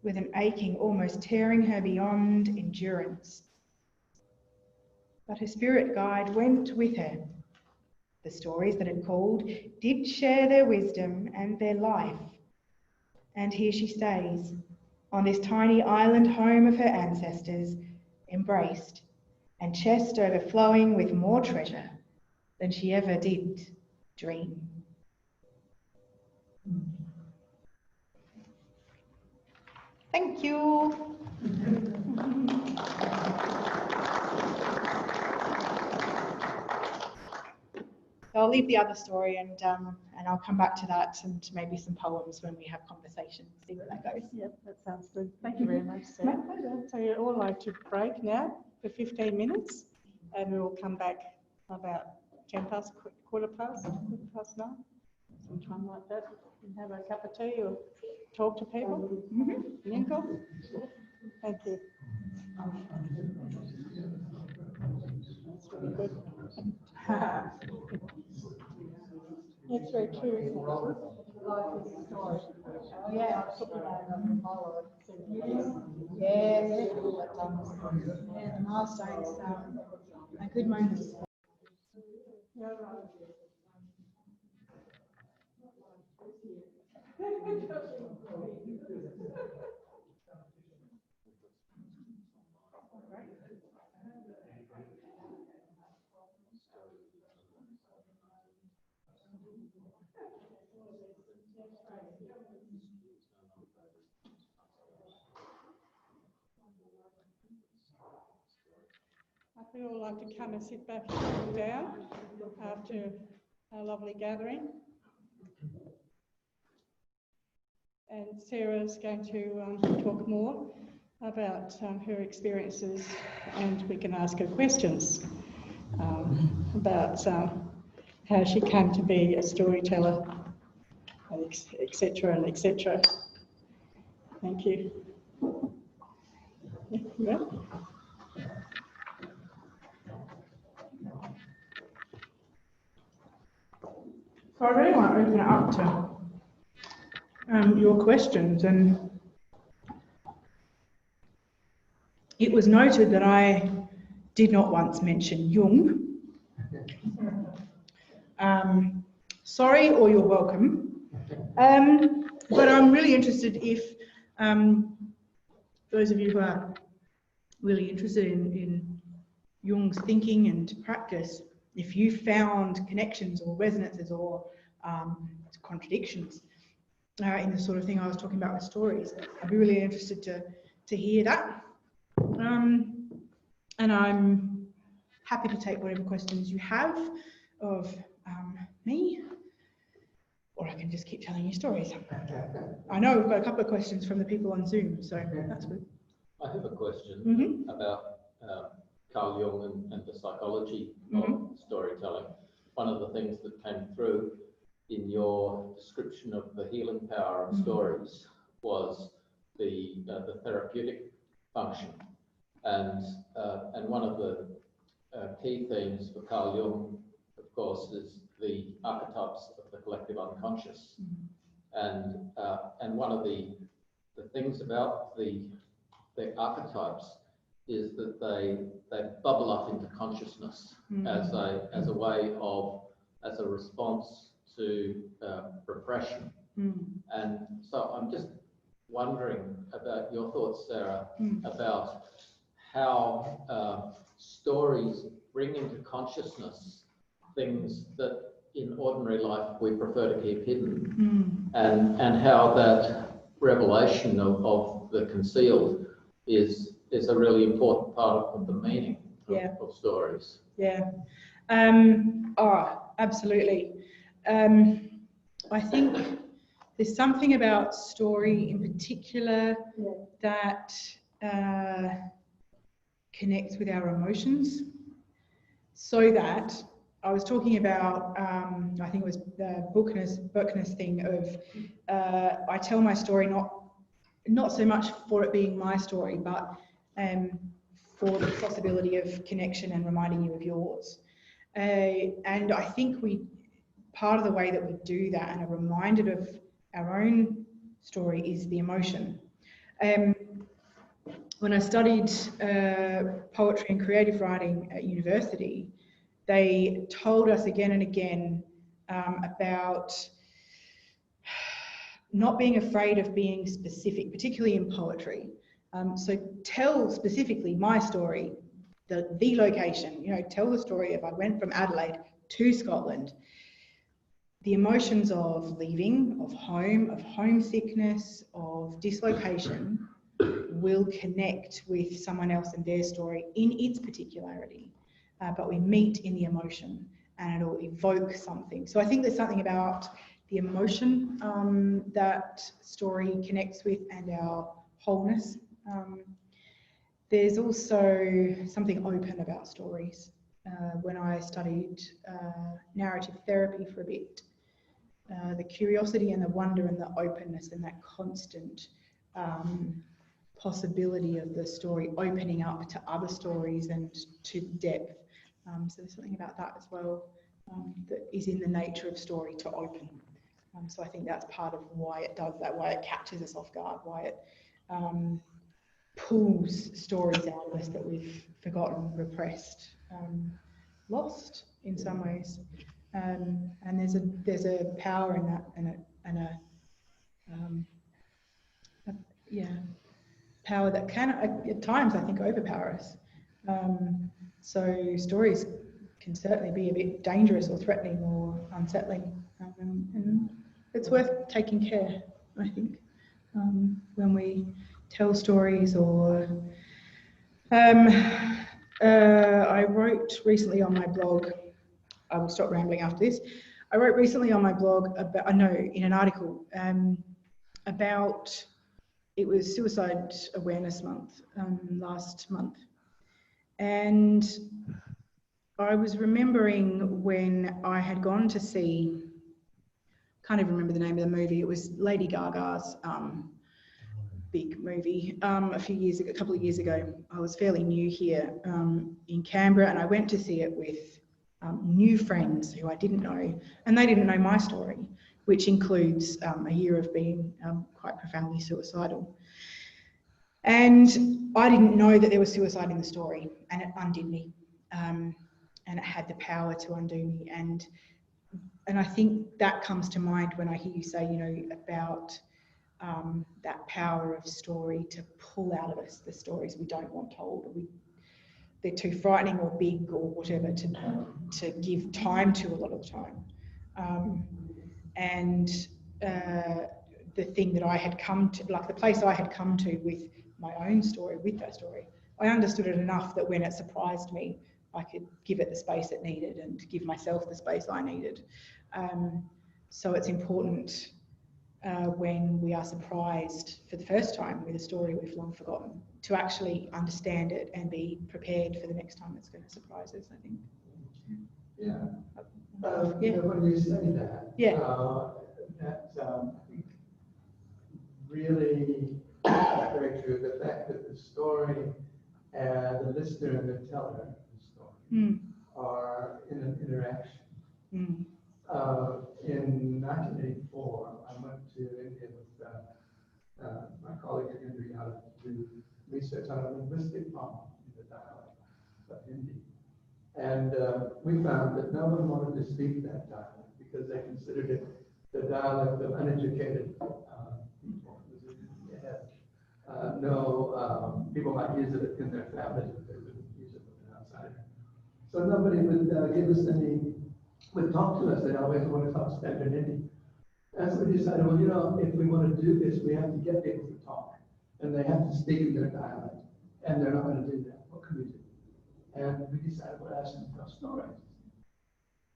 S2: with an aching almost tearing her beyond endurance. But her spirit guide went with her. The stories that had called did share their wisdom and their life. And here she stays, on this tiny island home of her ancestors, embraced and chest overflowing with more treasure than she ever did dream. Thank you. So I'll leave the other story and I'll come back to that and maybe some poems when we have conversations, see where that goes.
S1: Yep, that sounds good. Thank you very much,
S2: My
S1: Sarah.
S2: pleasure.
S1: So you're all like to break now for 15 minutes and we will come back about 10 past, quarter past 9, sometime like that, and have a cup of tea or talk to people. Nico? Thank you. That's really good. It's very true, isn't it? Yeah, yes, yeah, the milestones are good moments. Yeah, right. I'd really like to come and sit back and cool down after a lovely gathering. And Sarah's going to talk more about her experiences and we can ask her questions about how she came to be a storyteller, etc. and etc. Thank you. Yeah. So I really want to open it up to your questions, and it was noted that I did not once mention Jung. Sorry, or you're welcome. But I'm really interested if those of you who are really interested in Jung's thinking and practice, if you found connections or resonances or contradictions in the sort of thing I was talking about with stories, I'd be really interested to hear that. And I'm happy to take whatever questions you have of me, or I can just keep telling you stories. I know we've got a couple of questions from the people on Zoom, so that's good.
S3: I have a question about Carl Jung and the psychology of storytelling. One of the things that came through in your description of the healing power of stories was the therapeutic function, and one of the key themes for Carl Jung, of course, is the archetypes of the collective unconscious, and one of the things about the archetypes is that they bubble up into consciousness as a way of, as a response to repression. And so I'm just wondering about your thoughts, Sarah, about how stories bring into consciousness things that in ordinary life we prefer to keep hidden, and how that revelation of the concealed is a really important part of the meaning of stories.
S2: Yeah. Absolutely. I think there's something about story in particular that connects with our emotions, so that I was talking about, I think it was the Buckner's thing of, I tell my story not so much for it being my story, but for the possibility of connection and reminding you of yours. And I think part of the way that we do that and are reminded of our own story is the emotion. When I studied poetry and creative writing at university, they told us again and again about not being afraid of being specific, particularly in poetry. So tell specifically my story, the location, tell the story if I went from Adelaide to Scotland. The emotions of leaving, of home, of homesickness, of dislocation will connect with someone else and their story in its particularity. But we meet in the emotion and it'll evoke something. So I think there's something about the emotion that story connects with and our wholeness. There's also something open about stories. When I studied narrative therapy for a bit, the curiosity and the wonder and the openness and that constant possibility of the story opening up to other stories and to depth. So there's something about that as well that is in the nature of story, to open. So I think that's part of why it does that, why it catches us off guard, why it pulls stories out of us that we've forgotten, repressed, lost in some ways. And there's a power in that, and a power that can at times, I think, overpower us. So stories can certainly be a bit dangerous or threatening or unsettling, and it's worth taking care, I think, when we tell stories. Or I wrote recently on my blog, I will stop rambling after this. I wrote recently on my blog about, in an article about, it was Suicide Awareness Month last month. And I was remembering when I had gone to see, can't even remember the name of the movie, it was Lady Gaga's big movie a couple of years ago. I was fairly new here in Canberra, and I went to see it with new friends who I didn't know, and they didn't know my story, which includes a year of being quite profoundly suicidal. And I didn't know that there was suicide in the story, and it undid me, and it had the power to undo me. And I think that comes to mind when I hear you say, about that power of story to pull out of us the stories we don't want told, or they're too frightening or big or whatever to give time to a lot of the time. And the thing that I had come to, like the place I had come to with my own story, with that story, I understood it enough that when it surprised me, I could give it the space it needed and give myself the space I needed. So it's important when we are surprised for the first time with a story we've long forgotten, to actually understand it and be prepared for the next time it's going to surprise us, I think.
S3: Yeah.
S2: Yeah.
S6: When you say that,
S2: Yeah.
S6: I think really very true. The fact that the story and the listener and the teller of the story are in an interaction. In 1984, I went to India with my colleague Agnew to do research on a linguistic problem in the dialect of Hindi. And we found that no one wanted to speak that dialect because they considered it the dialect of uneducated people. People might use it in their families, but they wouldn't use it with an outsider. So nobody would would talk to us. They always want to talk standard Hindi. And so we decided, well, if we want to do this, we have to get people to talk. And they have to speak in their dialect. And they're not going to do that. What can we do? And we decided we'll ask them to tell stories.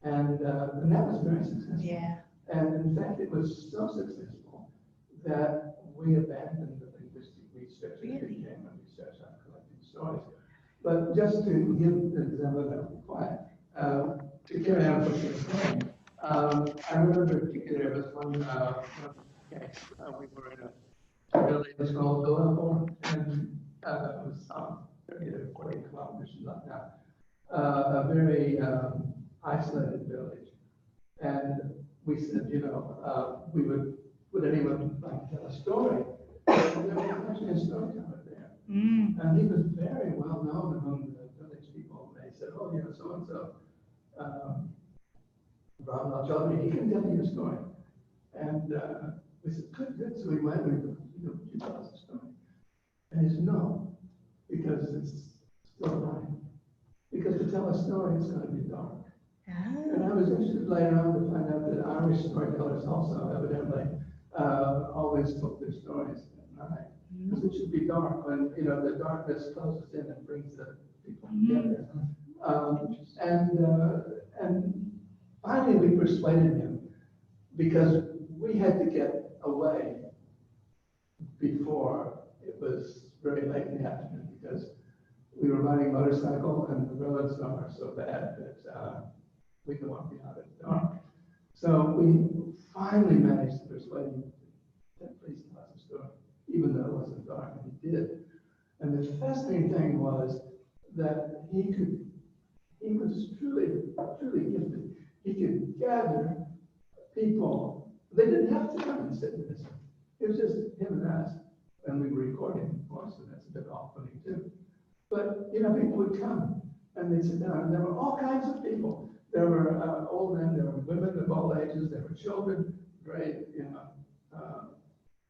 S6: And that was very successful.
S2: Yeah.
S6: And in fact, it was so successful that we abandoned the linguistic research and became a research on collecting stories. But just to give an example, I'll be quiet, to carry on what you're saying, I remember there was one case, we were in a village called Octover, and it was 30 to 40 kilometers from now, a very isolated village. And we said, would anyone like to tell a story? And there was actually a storyteller there. And he was very well known among the village people. They said, oh, so-and-so, Ram Chaudhary, he can tell you a story. And we said, good. So we went and we said, would you tell us a story? And he said, no, because it's still light. Because to tell a story, it's going to be dark. And I was interested later on to find out that Irish storytellers also evidently always told their stories at night. Because it should be dark when, the darkness closes in and brings the people together. And finally we persuaded him because we had to get away before it was very late in the afternoon because we were riding a motorcycle and the roads are so bad that we don't want to be out in the dark. So we finally managed to persuade him to please tell us a story, even though it wasn't dark, and he did. And the fascinating thing was that he was truly gifted. He could gather people. They didn't have to come and sit and listen. It was just him and us, and we were recording, of course, and that's a bit off-putting too. But, people would come and they'd sit down, and there were all kinds of people. There were old men, there were women of all ages, there were children, very,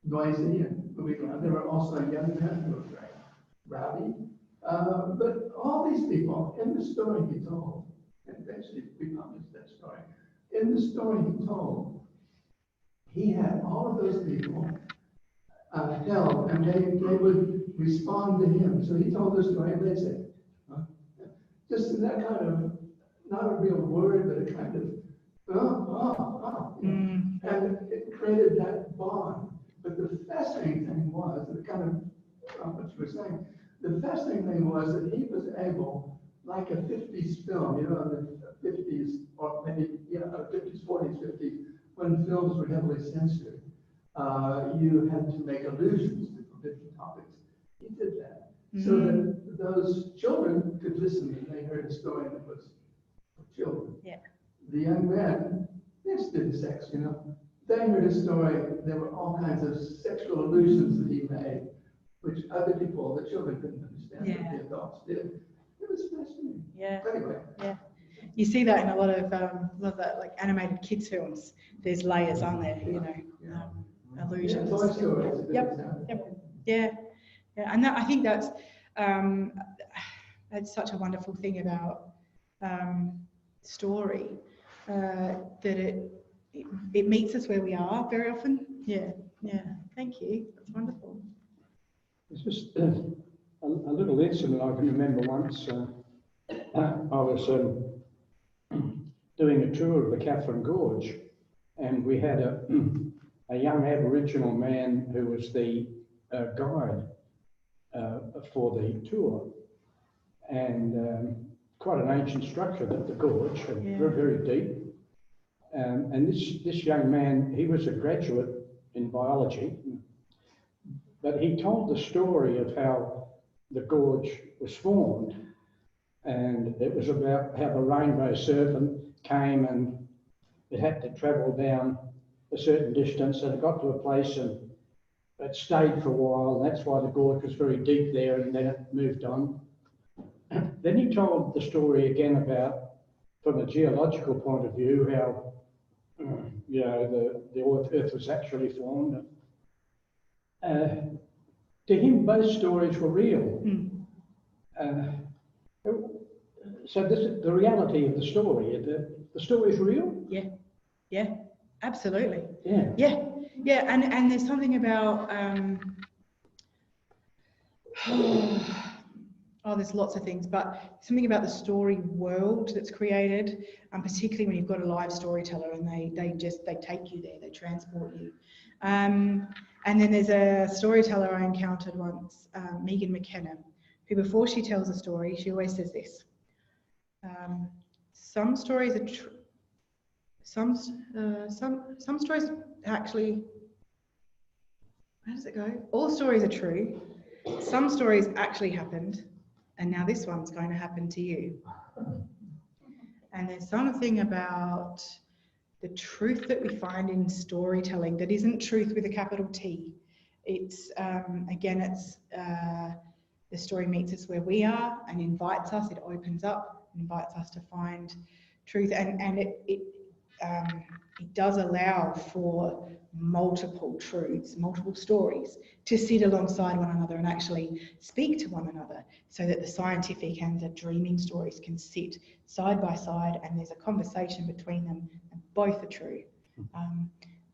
S6: noisy and moving around. There were also young men who were very rowdy. But all these people, in the story he told, and eventually we published that story, in the story he told, he had all of those people held, and they would respond to him. So he told the story, and they'd say, huh? Just in that kind of, not a real word, but a kind of, and it created that bond. But the fascinating thing was, the kind of what you were saying, the fascinating thing was that he was able, like a 50s film, the 50s, or maybe, 50s, 40s, 50s, when films were heavily censored, you had to make allusions to forbidden topics. He did that. So that those children could listen and they heard a story that was for children.
S2: Yeah.
S6: The young men, they just did sex, They heard a story, there were all kinds of sexual allusions that he made, which other people, the children couldn't understand, but the adults did. It was fascinating.
S2: Yeah.
S6: Anyway.
S2: Yeah. You see that in a lot of like animated kids films. There's layers on there, allusions.
S6: Toy Story.
S2: Yep. Yeah. And I think that's such a wonderful thing about story, that it meets us where we are very often. Yeah. Thank you. That's wonderful.
S7: It's just a little incident I can remember once. I was doing a tour of the Catherine Gorge, and we had a young Aboriginal man who was the guide for the tour, and quite an ancient structure, the gorge, very, very deep, And this young man, he was a graduate in biology, but he told the story of how the gorge was formed. And it was about how the rainbow serpent came and it had to travel down a certain distance, and it got to a place and it stayed for a while. And that's why the gorge was very deep there, and then it moved on. Then he told the story again about, from a geological point of view, how you know the Earth was actually formed. To him, both stories were real. So this is the reality of the story. The story is real.
S2: Yeah, absolutely.
S7: Yeah.
S2: And there's something about there's lots of things, but something about the story world that's created, particularly when you've got a live storyteller and they take you there, they transport you. And then there's a storyteller I encountered once, Megan McKenna, who before she tells a story, she always says this: some stories are true. Some stories actually, how does it go? All stories are true. Some stories actually happened, and now this one's going to happen to you. And there's something about the truth that we find in storytelling that isn't truth with a capital T. It's, again, it's the story meets us where we are and invites us, it opens up, invites us to find truth, and it does allow for multiple truths, multiple stories to sit alongside one another and actually speak to one another, so that the scientific and the dreaming stories can sit side by side and there's a conversation between them, and both are true,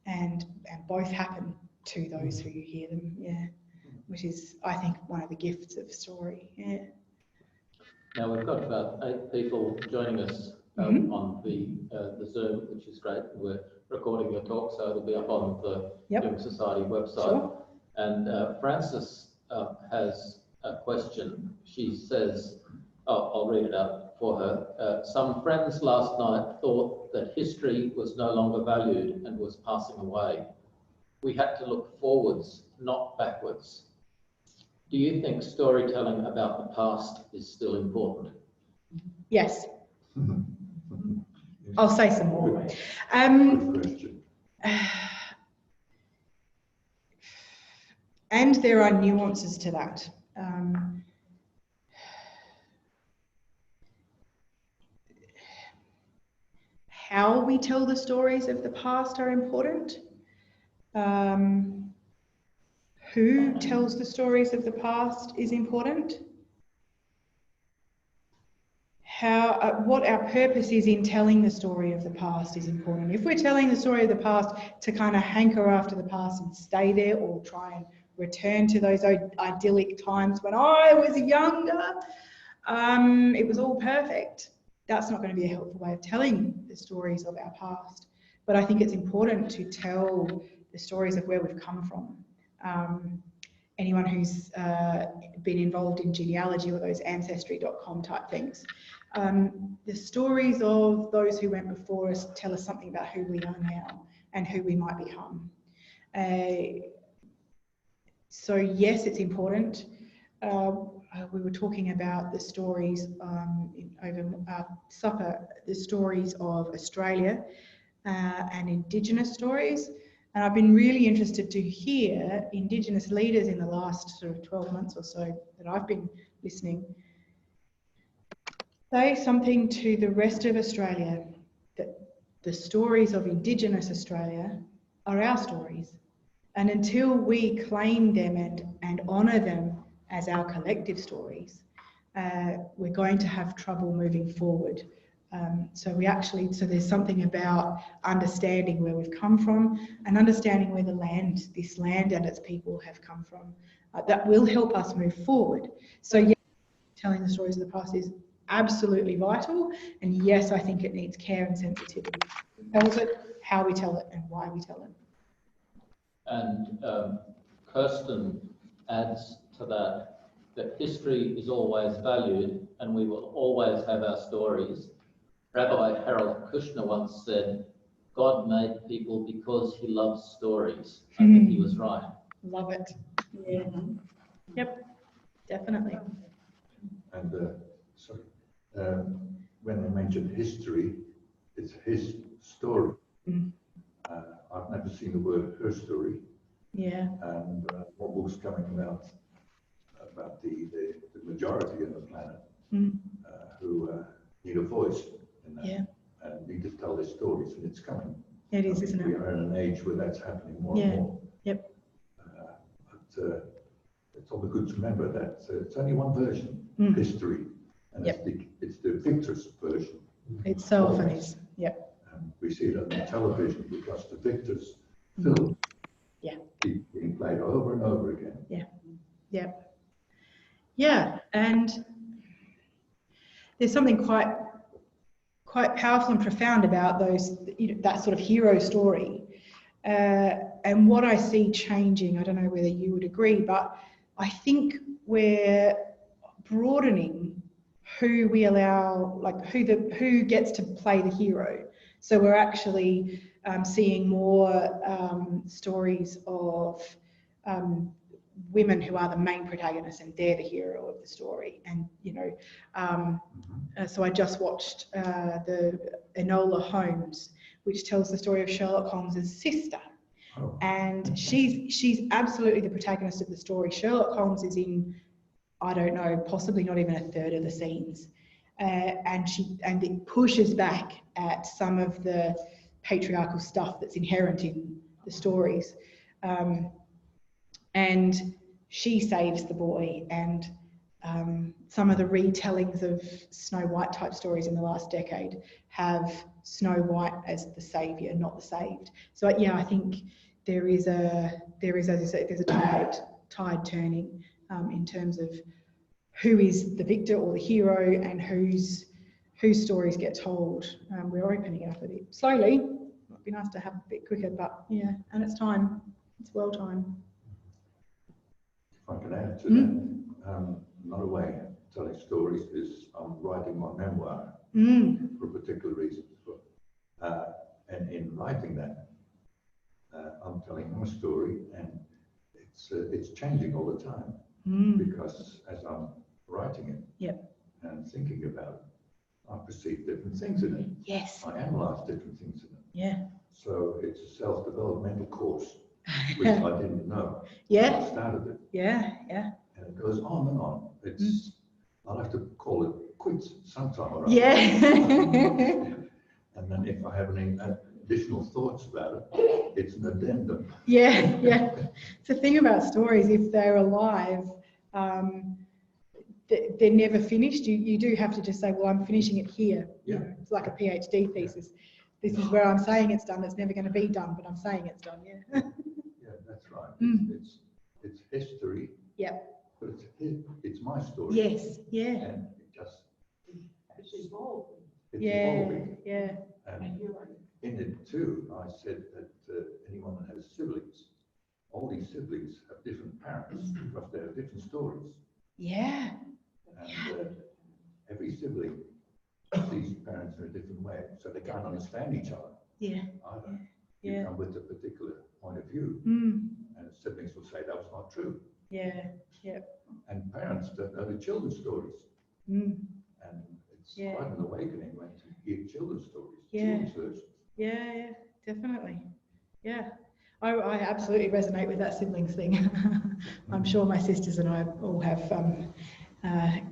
S2: and both happen to those who hear them, which is, I think, one of the gifts of story.
S3: Now we've got about 8 people joining us on the Zoom, which is great. We're recording your talk, so it'll be up on the Jung Society website.
S2: Sure.
S3: And Frances has a question. She says, I'll read it out for her. Some friends last night thought that history was no longer valued and was passing away. We had to look forwards, not backwards. Do you think storytelling about the past is still important?
S2: Yes. I'll say some more. And there are nuances to that. How we tell the stories of the past are important. Who tells the stories of the past is important. What our purpose is in telling the story of the past is important. If we're telling the story of the past to kind of hanker after the past and stay there, or try and return to those idyllic times when I was younger, it was all perfect. That's not going to be a helpful way of telling the stories of our past. But I think it's important to tell the stories of where we've come from. Anyone who's been involved in genealogy or those ancestry.com type things, the stories of those who went before us tell us something about who we are now and who we might become. So yes, it's important. We were talking about the stories over supper, the stories of Australia and Indigenous stories. And I've been really interested to hear Indigenous leaders in the last sort of 12 months or so that I've been listening say something to the rest of Australia, that the stories of Indigenous Australia are our stories. And until we claim them and honour them as our collective stories, we're going to have trouble moving forward. So there's something about understanding where we've come from and understanding where this land and its people have come from. That will help us move forward. So yes, telling the stories of the past is absolutely vital. And yes, I think it needs care and sensitivity. Who tells it, how we tell it, and why we tell it.
S3: And Kirsten adds to that history is always valued and we will always have our stories. Rabbi Harold Kushner once said, God made people because he loves stories. I think he was right.
S2: Love it. Yeah. Yep, definitely.
S8: And sorry, when they mentioned history, it's his story. I've never seen the word her story.
S2: Yeah.
S8: And what books coming about the majority of the planet who need a voice in that.
S2: Yeah.
S8: And need to tell their stories, and it's coming.
S2: It is, isn't
S8: We
S2: it?
S8: are in an age where that's happening more
S2: Yeah.
S8: and more.
S2: Yep.
S8: But it's always good to remember that it's only one version, history, and it's the victor's version.
S2: It so often is. Yep.
S8: We see it on television because the victor's film keep being played over and over again.
S2: Yeah. Yep. Yeah, and there's something quite powerful and profound about those, that sort of hero story. And what I see changing, I don't know whether you would agree, but I think we're broadening who we allow, like who gets to play the hero. So we're actually seeing more stories of women who are the main protagonists, and they're the hero of the story. And so I just watched the Enola Holmes, which tells the story of Sherlock Holmes's sister.
S8: Oh.
S2: And she's absolutely the protagonist of the story. Sherlock Holmes is in, I don't know, possibly not even a third of the scenes, and it pushes back at some of the patriarchal stuff that's inherent in the stories. And she saves the boy, and some of the retellings of Snow White type stories in the last decade have Snow White as the saviour, not the saved. So yeah, I think there is, as you say, there's a tide turning in terms of who is the victor or the hero, and whose stories get told. We're opening it up a bit slowly. It'd be nice to have a bit quicker, but yeah, and it's time. It's well time.
S8: If I can add to that, another way of telling stories is I'm writing my memoir for a particular reason. And in writing that, I'm telling my story, and it's changing all the time because as I'm writing it and thinking about it, I perceive different things in it.
S2: Yes.
S8: I analyze different things in it.
S2: Yeah.
S8: So it's a self-developmental course, which I didn't know.
S2: Yeah.
S8: I started it.
S2: Yeah, yeah.
S8: And it goes on and on. It's I'll have to call it quits sometime or other.
S2: Yeah.
S8: And then if I have any additional thoughts about it, it's an addendum.
S2: Yeah, yeah. It's the thing about stories, if they're alive, they're never finished. You do have to just say, well, I'm finishing it here.
S8: Yeah.
S2: It's like a PhD thesis. This is where I'm saying it's done. It's never going to be done, but I'm saying it's done. Yeah.
S8: Yeah, that's right. It's history.
S2: Yeah.
S8: But it's my story.
S2: Yes. Yeah.
S8: And
S4: It's evolving.
S8: it's
S2: Yeah.
S8: evolving.
S2: Yeah.
S8: And in it too, I said that anyone that has siblings, all these siblings have different parents because they have different stories.
S2: Yeah.
S8: And every sibling sees parents in a different way, so they can't understand each other
S2: Yeah.
S8: either.
S2: Yeah.
S8: You come with a particular point of view,
S2: Mm.
S8: and siblings will say that was not true.
S2: Yeah. Yeah.
S8: And parents don't know the children's stories.
S2: Mm.
S8: And it's
S2: Yeah.
S8: quite an awakening when you hear children's stories,
S2: Yeah.
S8: children's versions.
S2: Yeah, yeah, definitely. Yeah. I absolutely resonate with that siblings thing. I'm sure my sisters and I all have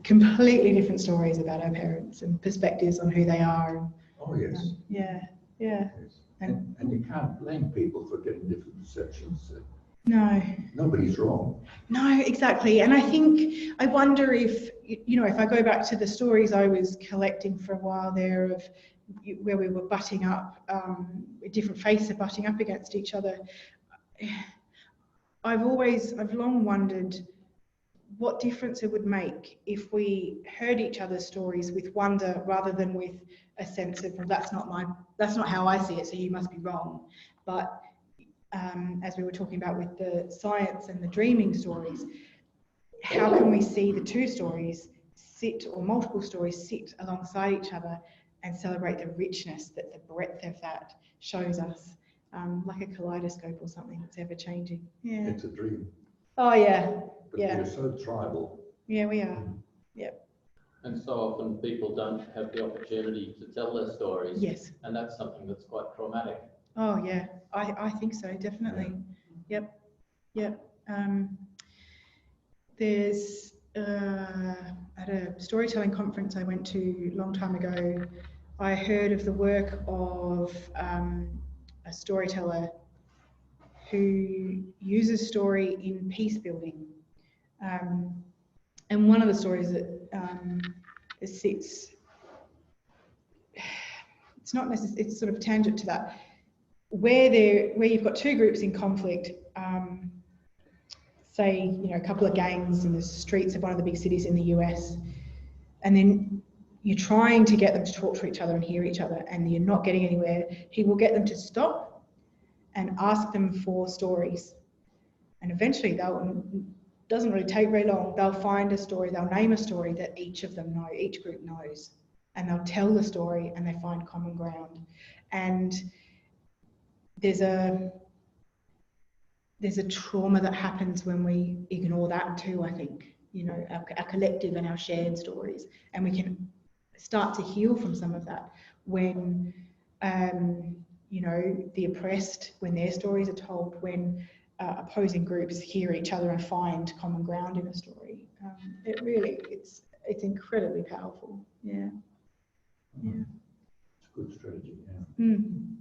S2: completely different stories about our parents and perspectives on who they are.
S8: Oh, yes.
S2: Yeah, yeah.
S8: Yes. And you can't blame people for getting different perceptions.
S2: No.
S8: Nobody's wrong.
S2: No, exactly. And I wonder if, if I go back to the stories I was collecting for a while there of where we were butting up, different faiths are butting up against each other. I've long wondered what difference it would make if we heard each other's stories with wonder rather than with a sense of, well, that's not how I see it, so you must be wrong. But as we were talking about with the science and the dreaming stories, how can we see the two stories sit, or multiple stories sit alongside each other and celebrate the richness that the breadth of that shows us, like a kaleidoscope or something that's ever changing. Yeah.
S8: It's a dream.
S2: Oh yeah.
S8: But
S2: Yeah.
S8: we're so tribal.
S2: Yeah, we are. Yep.
S3: And so often people don't have the opportunity to tell their stories.
S2: Yes.
S3: And that's something that's quite traumatic.
S2: Oh yeah, I think so, definitely. Yep. Yep. There's at a storytelling conference I went to a long time ago, I heard of the work of a storyteller who uses story in peace building. And one of the stories that sits, it's not necessarily, it's sort of tangent to that, where you've got two groups in conflict, say, you know, a couple of gangs in the streets of one of the big cities in the US, and then you're trying to get them to talk to each other and hear each other, and you're not getting anywhere. He will get them to stop and ask them for stories. And eventually doesn't really take very long, they'll find a story, they'll name a story that each of them know, each group knows, and they'll tell the story and they find common ground. And there's a trauma that happens when we ignore that too, I think, you know, our collective and our shared stories. And we can start to heal from some of that when, you know, the oppressed, when their stories are told, when opposing groups hear each other and find common ground in a story. It really, it's incredibly powerful. Yeah. Yeah.
S8: It's a good strategy, yeah.
S2: Mm.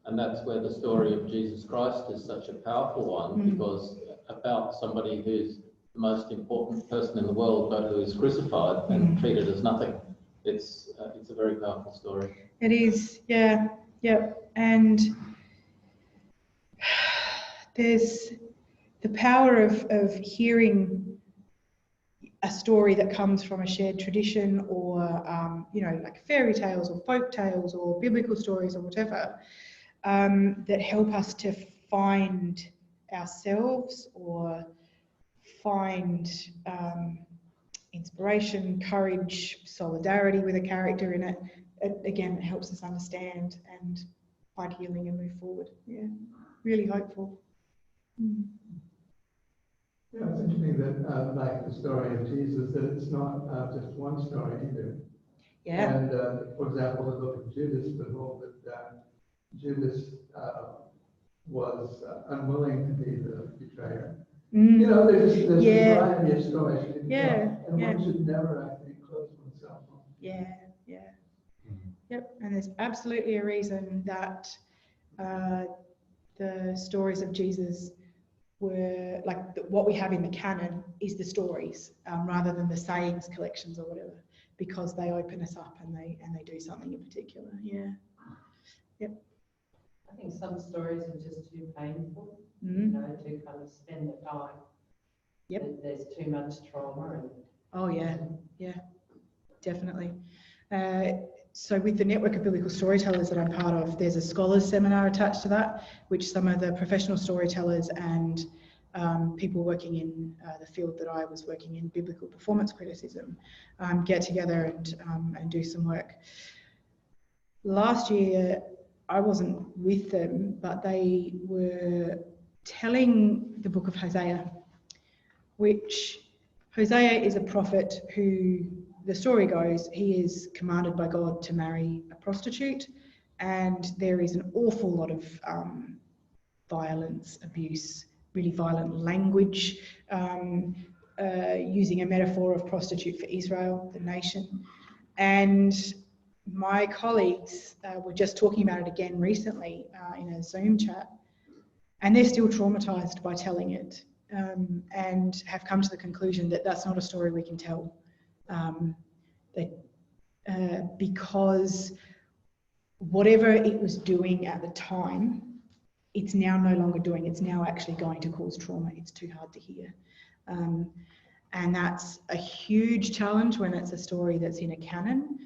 S3: And that's where the story of Jesus Christ is such a powerful one, because about somebody who's the most important person in the world, but who is crucified and treated as nothing. It's a very powerful story.
S2: It is, yeah, yeah. And there's the power of hearing a story that comes from a shared tradition, or you know, like fairy tales or folk tales or biblical stories or whatever, that help us to find ourselves or find inspiration, courage, solidarity with a character in it. Again, it helps us understand and find healing and move forward. Yeah, really hopeful.
S6: Yeah, it's interesting that, like the story of Jesus, that it's not just one story either.
S2: Yeah.
S6: And for example, the book of Judas, we're told that Judas was unwilling to be the betrayer. You know, there's a variety of stories. And one should never, I think, close oneself on.
S2: Yeah. Yep. And there's absolutely a reason that the stories of Jesus were like what we have in the canon is the stories, rather than the sayings collections or whatever, because they open us up and they do something in particular. Yeah. Yep.
S4: I think some stories are just too painful, you know, to kind of spend the time.
S2: Yep.
S4: There's too much trauma. And
S2: oh yeah, definitely. So with the network of biblical storytellers that I'm part of, there's a scholars seminar attached to that, which some of the professional storytellers and people working in the field that I was working in, biblical performance criticism, get together and do some work. Last year, I wasn't with them, but they were telling the book of Hosea, which Hosea is a prophet who, the story goes, he is commanded by God to marry a prostitute, and there is an awful lot of violence, abuse, really violent language, using a metaphor of prostitute for Israel, the nation. And my colleagues were just talking about it again recently in a Zoom chat, and they're still traumatised by telling it, and have come to the conclusion that that's not a story we can tell. Because whatever it was doing at the time, it's now no longer doing. It's now actually going to cause trauma. It's too hard to hear. And that's a huge challenge when it's a story that's in a canon.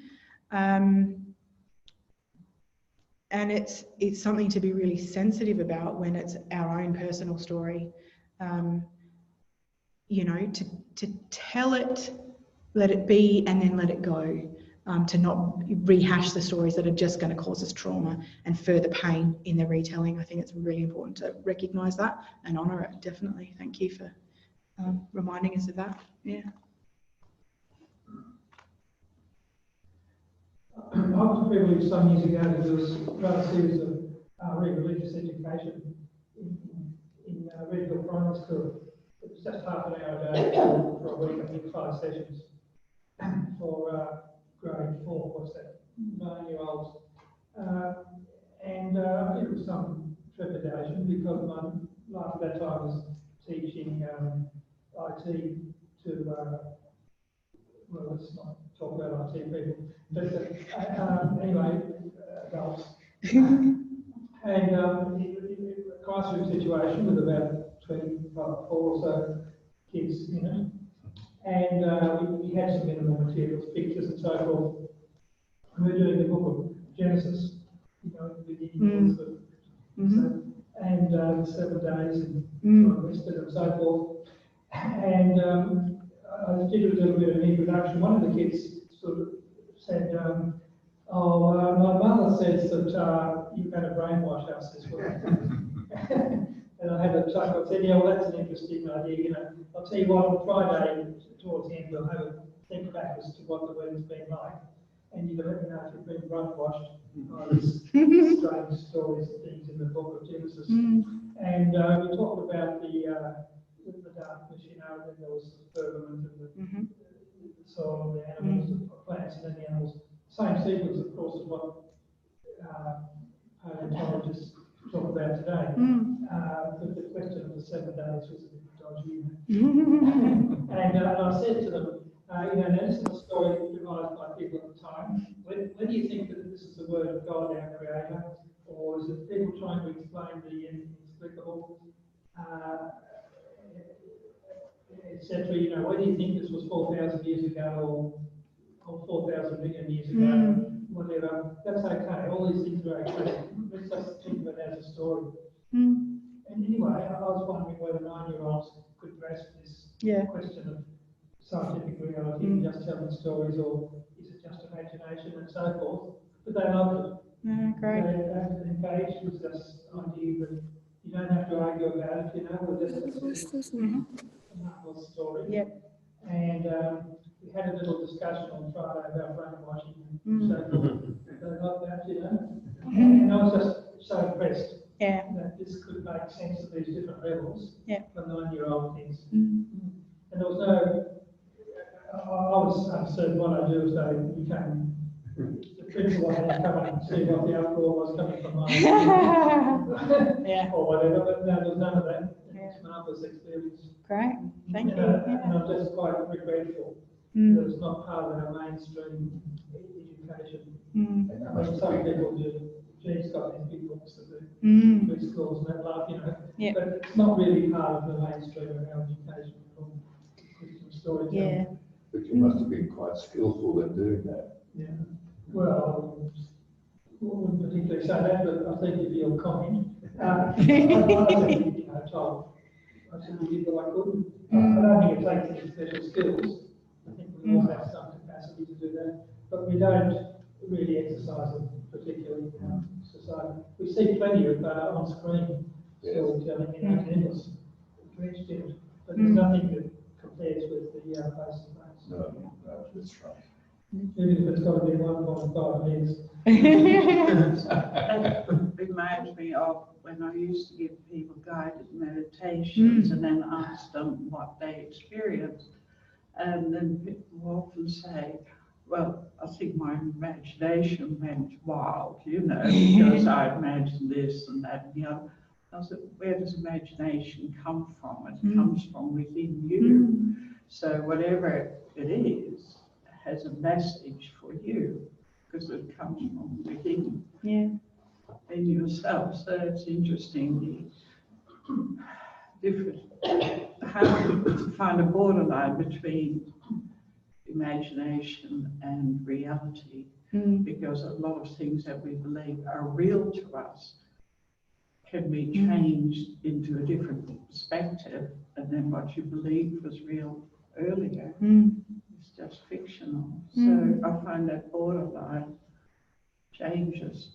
S2: And it's something to be really sensitive about when it's our own personal story. You know, to tell it, let it be, and then let it go. to not rehash the stories that are just going to cause us trauma and further pain in the retelling. I think it's really important to recognise that and honour it, definitely. Thank you for reminding us of that. Yeah.
S9: I was privileged some years ago to do a rather series of religious education in Red Hill Primary School. It was just half an hour a day for a week. I did 5 sessions for grade 4, what's that, 9-year-olds. And I did it with some trepidation because my life at that time was teaching IT to, well, let's not talk about IT people, but anyway, adults. And in a classroom situation with about 24 or so kids in it. And we had some minimal materials, pictures and so forth. And we're doing the book of Genesis, you know, the beginning of and the 7 days and Western and so forth. And I did a little bit of an introduction. One of the kids sort of said, my mother says that you're going to brainwash us as well. And I had a chuckle. I said, yeah, well, that's an interesting idea. You know, I'll tell you what, on Friday, towards the end, we'll have a think back as to what the wedding's been like. And you can let me know if you've been brainwashed by these strange stories and things in the book of Genesis. And we talked about the darkness, you know, and then there was the firmament and the soil and the animals, the plants and then the animals. Same sequence, of course, of what paleontologists talk about today. But the question of the 7 days was a bit dodgy. And I said to them, you know, now this is a story devised by people at the time. When do you think that this is the word of God, our Creator, or is it people trying to explain the inexplicable, etc.? You know, where do you think this was 4,000 years ago, or 4,000 million years ago, whatever? That's okay. All these things are okay. Let's just think of it as a story. And anyway, I was wondering whether 9-year-olds could grasp this question of scientific reality, just telling stories, or is it just imagination and so forth? But they loved it.
S2: Great.
S9: They engaged with this idea that you don't have to argue about it, you know, we're just a marvelous story.
S2: Yep.
S9: And we had a little discussion on Friday about brainwashing and so forth. They loved that, you know. And I was just so impressed that this could make sense at these different levels for 9-year-old kids. And there was no, I was uncertain what I do if they became the principal and come and see what the uproar was coming from my or whatever, but no, there was none of that. It's a marvellous experience.
S2: Great, thank you.
S9: And I'm just quite regretful that it's not part of our mainstream education. I mean, some people do. Jean's got these big books that do good schools and that love, you know, but it's not really part of the mainstream of our education from Christian storytelling.
S8: But you must have been quite skillful in doing that.
S9: Yeah. Well, I wouldn't particularly say that, but I think if you'll comment, I think, you know, told, I said we did what I could. I don't think it takes any special skills. I think we all have some capacity to do that, but we don't really exercise it particularly in our society. We see plenty of on-screen storytelling in our campus, drenched in it, but there's nothing that compares with the face-to-face.
S8: No, that's right.
S9: Even if it's got to be 1.5 metres.
S10: That reminds me of when I used to give people guided meditations and then ask them what they experienced. And then people often say, well, I think my imagination went wild, you know, because I imagined this and that and the other. I said, where does imagination come from? It comes from within you. So whatever it is, has a message for you because it comes from within in yourself. So it's interesting the different, how to find a borderline between imagination and reality, because a lot of things that we believe are real to us can be changed into a different perspective, and then what you believed was real earlier is just it's fictional. So I find that borderline changes.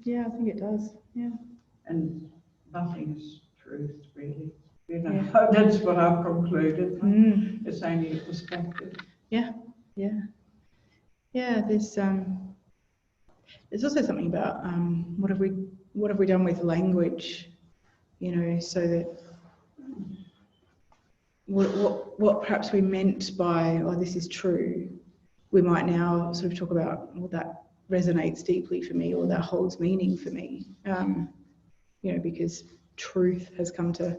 S2: Yeah, I think it does. Yeah.
S10: And nothing is truth, really. You know, that's what I've concluded. It's only a perspective.
S2: Yeah. There's also something about what have we done with language, you know, so that what perhaps we meant by, oh, this is true, we might now sort of talk about, well, that resonates deeply for me, or that holds meaning for me, you know, because truth has come to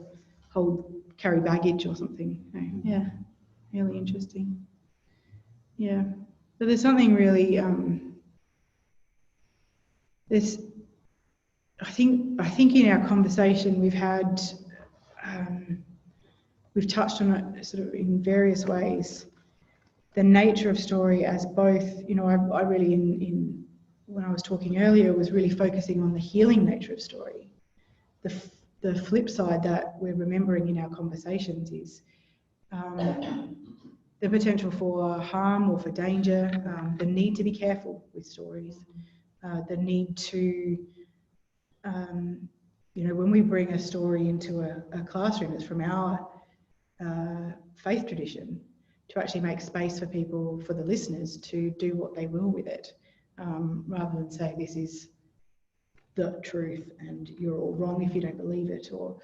S2: carry baggage or something. Yeah, really interesting. Yeah, but there's something really, I think in our conversation we've had, we've touched on it sort of in various ways. The nature of story as both, you know, I really in when I was talking earlier was really focusing on the healing nature of story. The flip side that we're remembering in our conversations is the potential for harm or for danger, the need to be careful with stories, the need to, you know, when we bring a story into a classroom that's from our faith tradition, to actually make space for people, for the listeners, to do what they will with it, rather than say this is the truth and you're all wrong if you don't believe it, or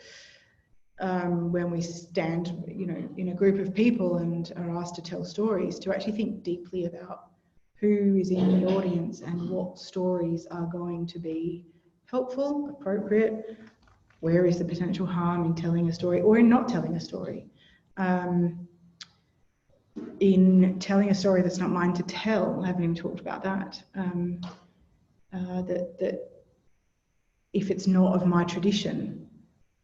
S2: when we stand, you know, in a group of people and are asked to tell stories, to actually think deeply about who is in the audience and what stories are going to be helpful, appropriate, where is the potential harm in telling a story or in not telling a story. In telling a story that's not mine to tell, I haven't even talked about that, that if it's not of my tradition,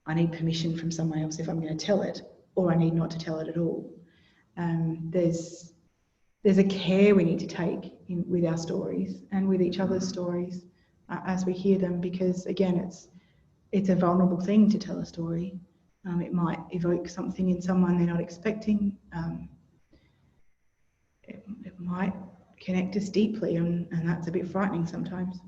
S2: I need permission from someone else if I'm going to tell it, or I need not to tell it at all. There's a care we need to take with our stories and with each other's stories as we hear them, because again, it's a vulnerable thing to tell a story. It might evoke something in someone they're not expecting. It might connect us deeply, and that's a bit frightening sometimes.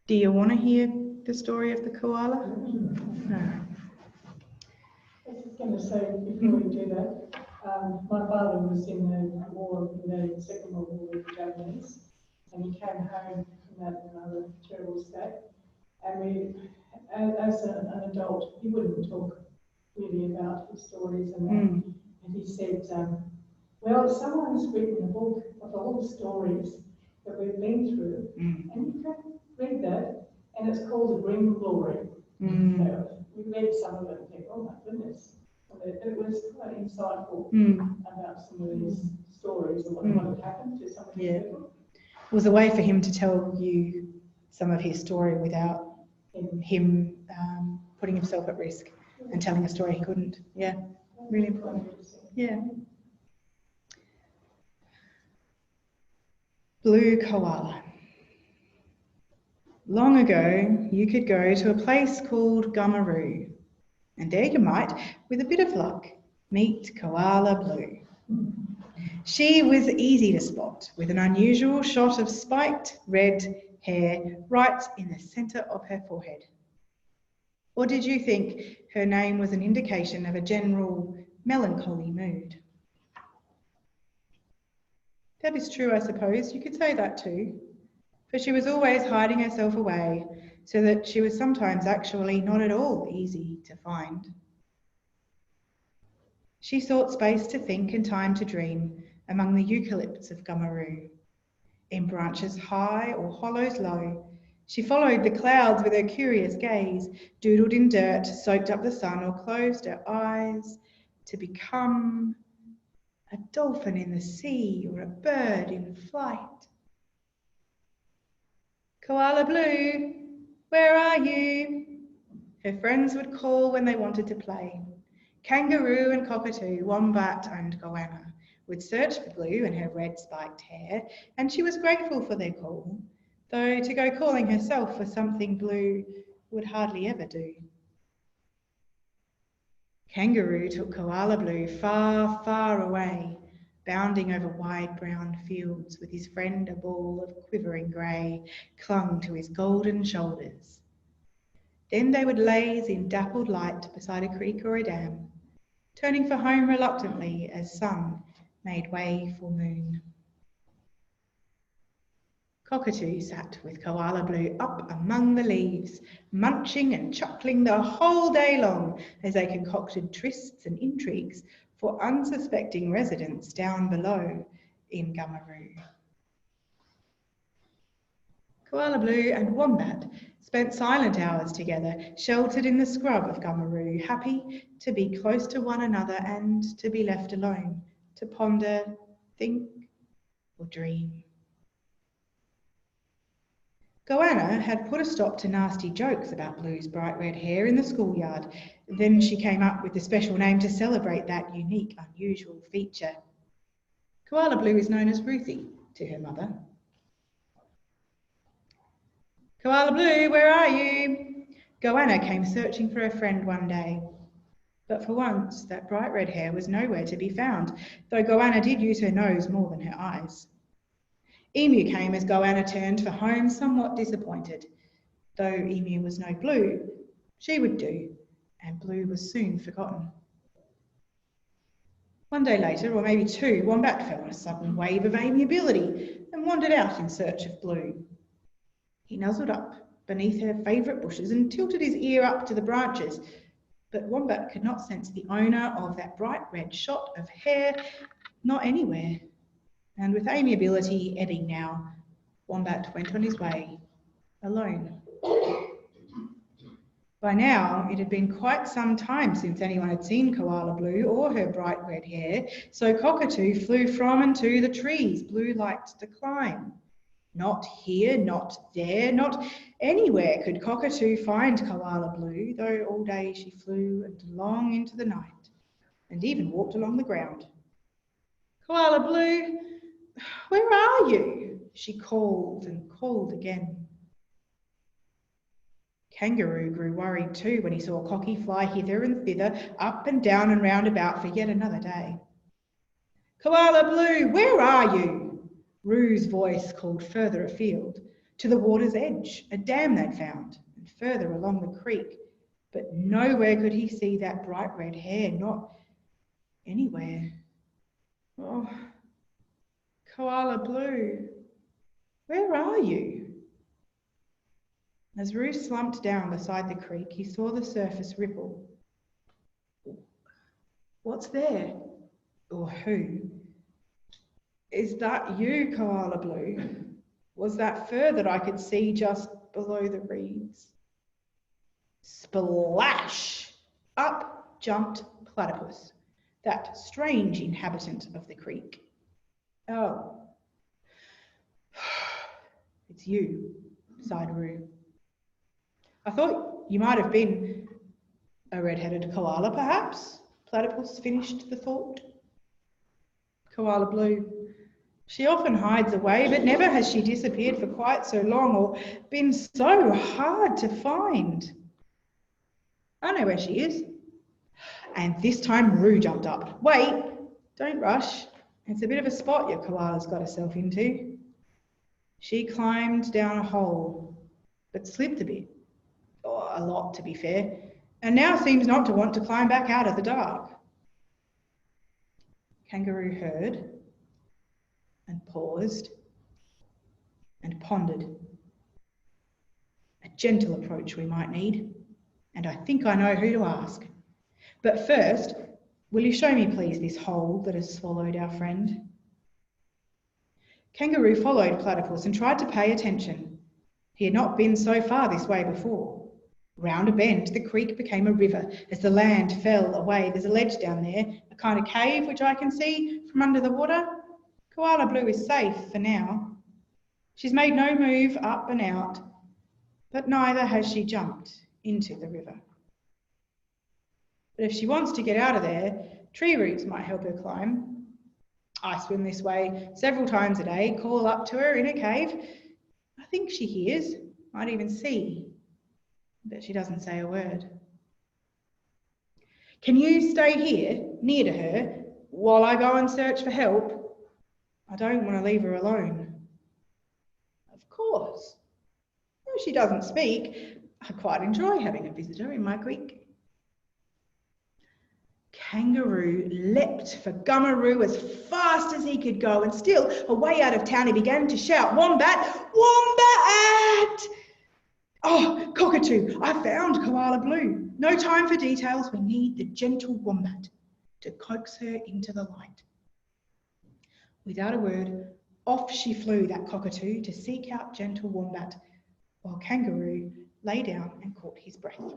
S2: Do you want to hear the story of the koala? No.
S1: I was just going to say, before we do that, my father was in the war, in the Second World War with the Japanese, and he came home from that in another terrible state. And we, as an adult, he wouldn't talk really about his stories and that. And he said, well, someone's written a book of all the stories that we've been through, and you can read that, and it's called The Grim Glory. So we read some of it and think, oh my goodness. But it was quite insightful about some of these stories and what had happened to some of these people.
S2: It was a way for him to tell you some of his story without him putting himself at risk and telling a story he couldn't. Yeah, really important. Yeah. Blue koala. Long ago, you could go to a place called Gummeroo, and there you might, with a bit of luck, meet Koala Blue. She was easy to spot, with an unusual shot of spiked red hair right in the centre of her forehead. Or did you think her name was an indication of a general melancholy mood? That is true, I suppose. You could say that too. For she was always hiding herself away, so that she was sometimes actually not at all easy to find. She sought space to think and time to dream among the eucalypts of Gummeroo. In branches high or hollows low, she followed the clouds with her curious gaze, doodled in dirt, soaked up the sun, or closed her eyes to become a dolphin in the sea or a bird in flight. Koala Blue, where are you? Her friends would call when they wanted to play. Kangaroo and cockatoo, wombat and goanna would search for Blue and her red spiked hair, and she was grateful for their call, though to go calling herself for something Blue would hardly ever do. Kangaroo took Koala Blue far, far away, bounding over wide brown fields with his friend, a ball of quivering grey, clung to his golden shoulders. Then they would laze in dappled light beside a creek or a dam, turning for home reluctantly as sun made way for moon. Cockatoo sat with Koala Blue up among the leaves, munching and chuckling the whole day long as they concocted trysts and intrigues for unsuspecting residents down below in Gummeroo. Koala Blue and Wombat spent silent hours together, sheltered in the scrub of Gummeroo, happy to be close to one another and to be left alone, to ponder, think, or dream. Goanna had put a stop to nasty jokes about Blue's bright red hair in the schoolyard. Then she came up with a special name to celebrate that unique, unusual feature. Koala Blue is known as Ruthie to her mother. Koala Blue, where are you? Goanna came searching for her friend one day. But for once, that bright red hair was nowhere to be found, though Goanna did use her nose more than her eyes. Emu came as Goanna turned for home somewhat disappointed. Though Emu was no Blue, she would do, and Blue was soon forgotten. One day later, or maybe two, Wombat felt a sudden wave of amiability and wandered out in search of Blue. He nuzzled up beneath her favourite bushes and tilted his ear up to the branches, but Wombat could not sense the owner of that bright red shot of hair, not anywhere. And with amiability ebbing now, Wombat went on his way, alone. By now, it had been quite some time since anyone had seen Koala Blue or her bright red hair, so Cockatoo flew from and to the trees Blue liked to climb. Not here, not there, not anywhere could Cockatoo find Koala Blue, though all day she flew and long into the night, and even walked along the ground. Koala Blue, where are you? She called and called again. Kangaroo grew worried too when he saw Cocky fly hither and thither, up and down and round about for yet another day. Koala Blue, where are you? Roo's voice called further afield, to the water's edge, a dam they'd found, and further along the creek. But nowhere could he see that bright red hair, not anywhere. Oh, Koala Blue, where are you? As Roo slumped down beside the creek, he saw the surface ripple. What's there? Or who? Is that you, Koala Blue? Was that fur that I could see just below the reeds? Splash! Up jumped Platypus, that strange inhabitant of the creek. Oh, it's you, sighed Roo. I thought you might have been a red-headed koala, perhaps? Platypus finished the thought. Koala Blue. She often hides away, but never has she disappeared for quite so long or been so hard to find. I know where she is. And this time Roo jumped up. Wait, don't rush. It's a bit of a spot your koala's got herself into. She climbed down a hole, but slipped a bit. Oh, a lot, to be fair, and now seems not to want to climb back out of the dark. Kangaroo heard and paused and pondered. A gentle approach we might need, and I think I know who to ask. But first, will you show me please this hole that has swallowed our friend? Kangaroo followed Platypus and tried to pay attention. He had not been so far this way before. Round a bend, the creek became a river as the land fell away. There's a ledge down there, a kind of cave which I can see from under the water. Koala Blue is safe for now. She's made no move up and out, but neither has she jumped into the river. But if she wants to get out of there, tree roots might help her climb. I swim this way several times a day, call up to her in a cave. I think she hears, might even see, but she doesn't say a word. Can you stay here, near to her, while I go and search for help? I don't want to leave her alone. Of course. Though she doesn't speak, I quite enjoy having a visitor in my creek. Kangaroo leapt for Gummeroo as fast as he could go, and still, away out of town, he began to shout, "Wombat! Wombat!" "Oh, Cockatoo, I found Koala Blue. No time for details. We need the gentle Wombat to coax her into the light." Without a word, off she flew, that Cockatoo, to seek out gentle Wombat, while Kangaroo lay down and caught his breath.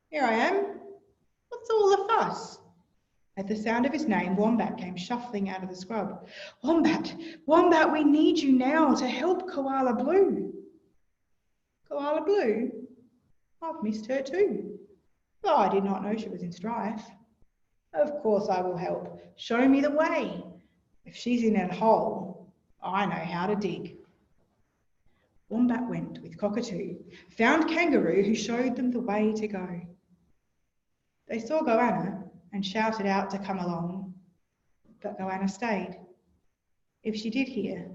S2: "Here I am. What's all the fuss?" At the sound of his name, Wombat came shuffling out of the scrub. "Wombat, Wombat, we need you now to help Koala Blue." "Koala Blue? I've missed her too. Though I did not know she was in strife. Of course I will help. Show me the way. If she's in a hole, I know how to dig." Wombat went with Cockatoo, found Kangaroo, who showed them the way to go. They saw Goanna and shouted out to come along, but Goanna stayed. If she did hear,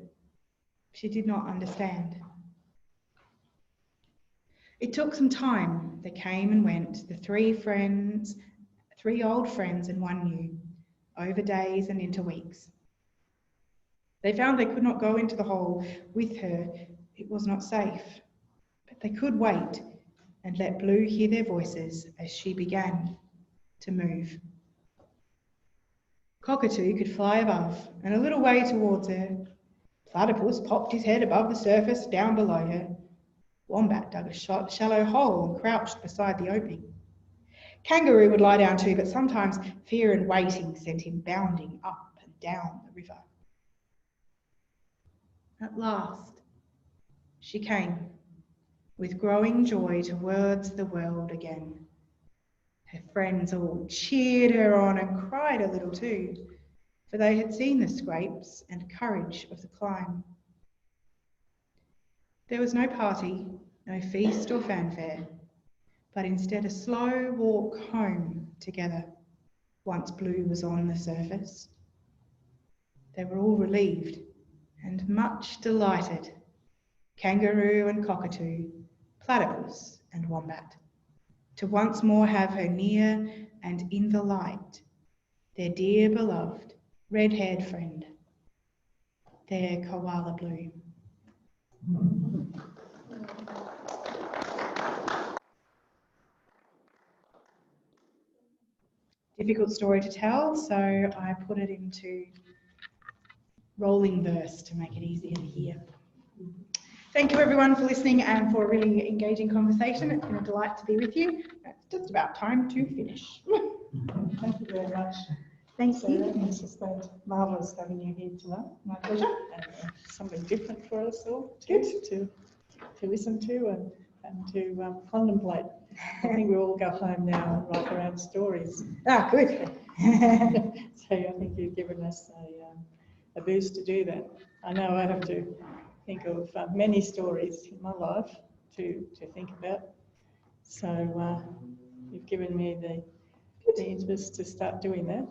S2: she did not understand. It took some time. They came and went, the three old friends and one new, over days and into weeks. They found they could not go into the hole with her. It was not safe, but they could wait and let Blue hear their voices as she began to move. Cockatoo could fly above and a little way towards her. Platypus popped his head above the surface down below her. Wombat dug a shallow hole and crouched beside the opening. Kangaroo would lie down too, but sometimes fear and waiting sent him bounding up and down the river. At last, she came, with growing joy, towards the world again. Her friends all cheered her on and cried a little too, for they had seen the scrapes and courage of the climb. There was no party, no feast or fanfare, but instead a slow walk home together, once Blue was on the surface. They were all relieved and much delighted, Kangaroo and Cockatoo, Platypus and Wombat, to once more have her near and in the light, their dear beloved red-haired friend, their Koala Blue. Difficult story to tell, so I put it into rolling verse to make it easier to hear. Thank you everyone for listening and for a really engaging conversation. It's been a delight to be with you. It's just about time to finish.
S1: Thank you very much.
S2: Thank you.
S1: It's just been marvellous having you here tonight.
S2: My pleasure.
S1: And something different for us all to listen to and to contemplate. I think we all go home now and write our own stories.
S2: Ah, good.
S1: So I think you've given us a boost to do that. I know I have to think of many stories in my life to think about. So you've given me the impetus to start doing that.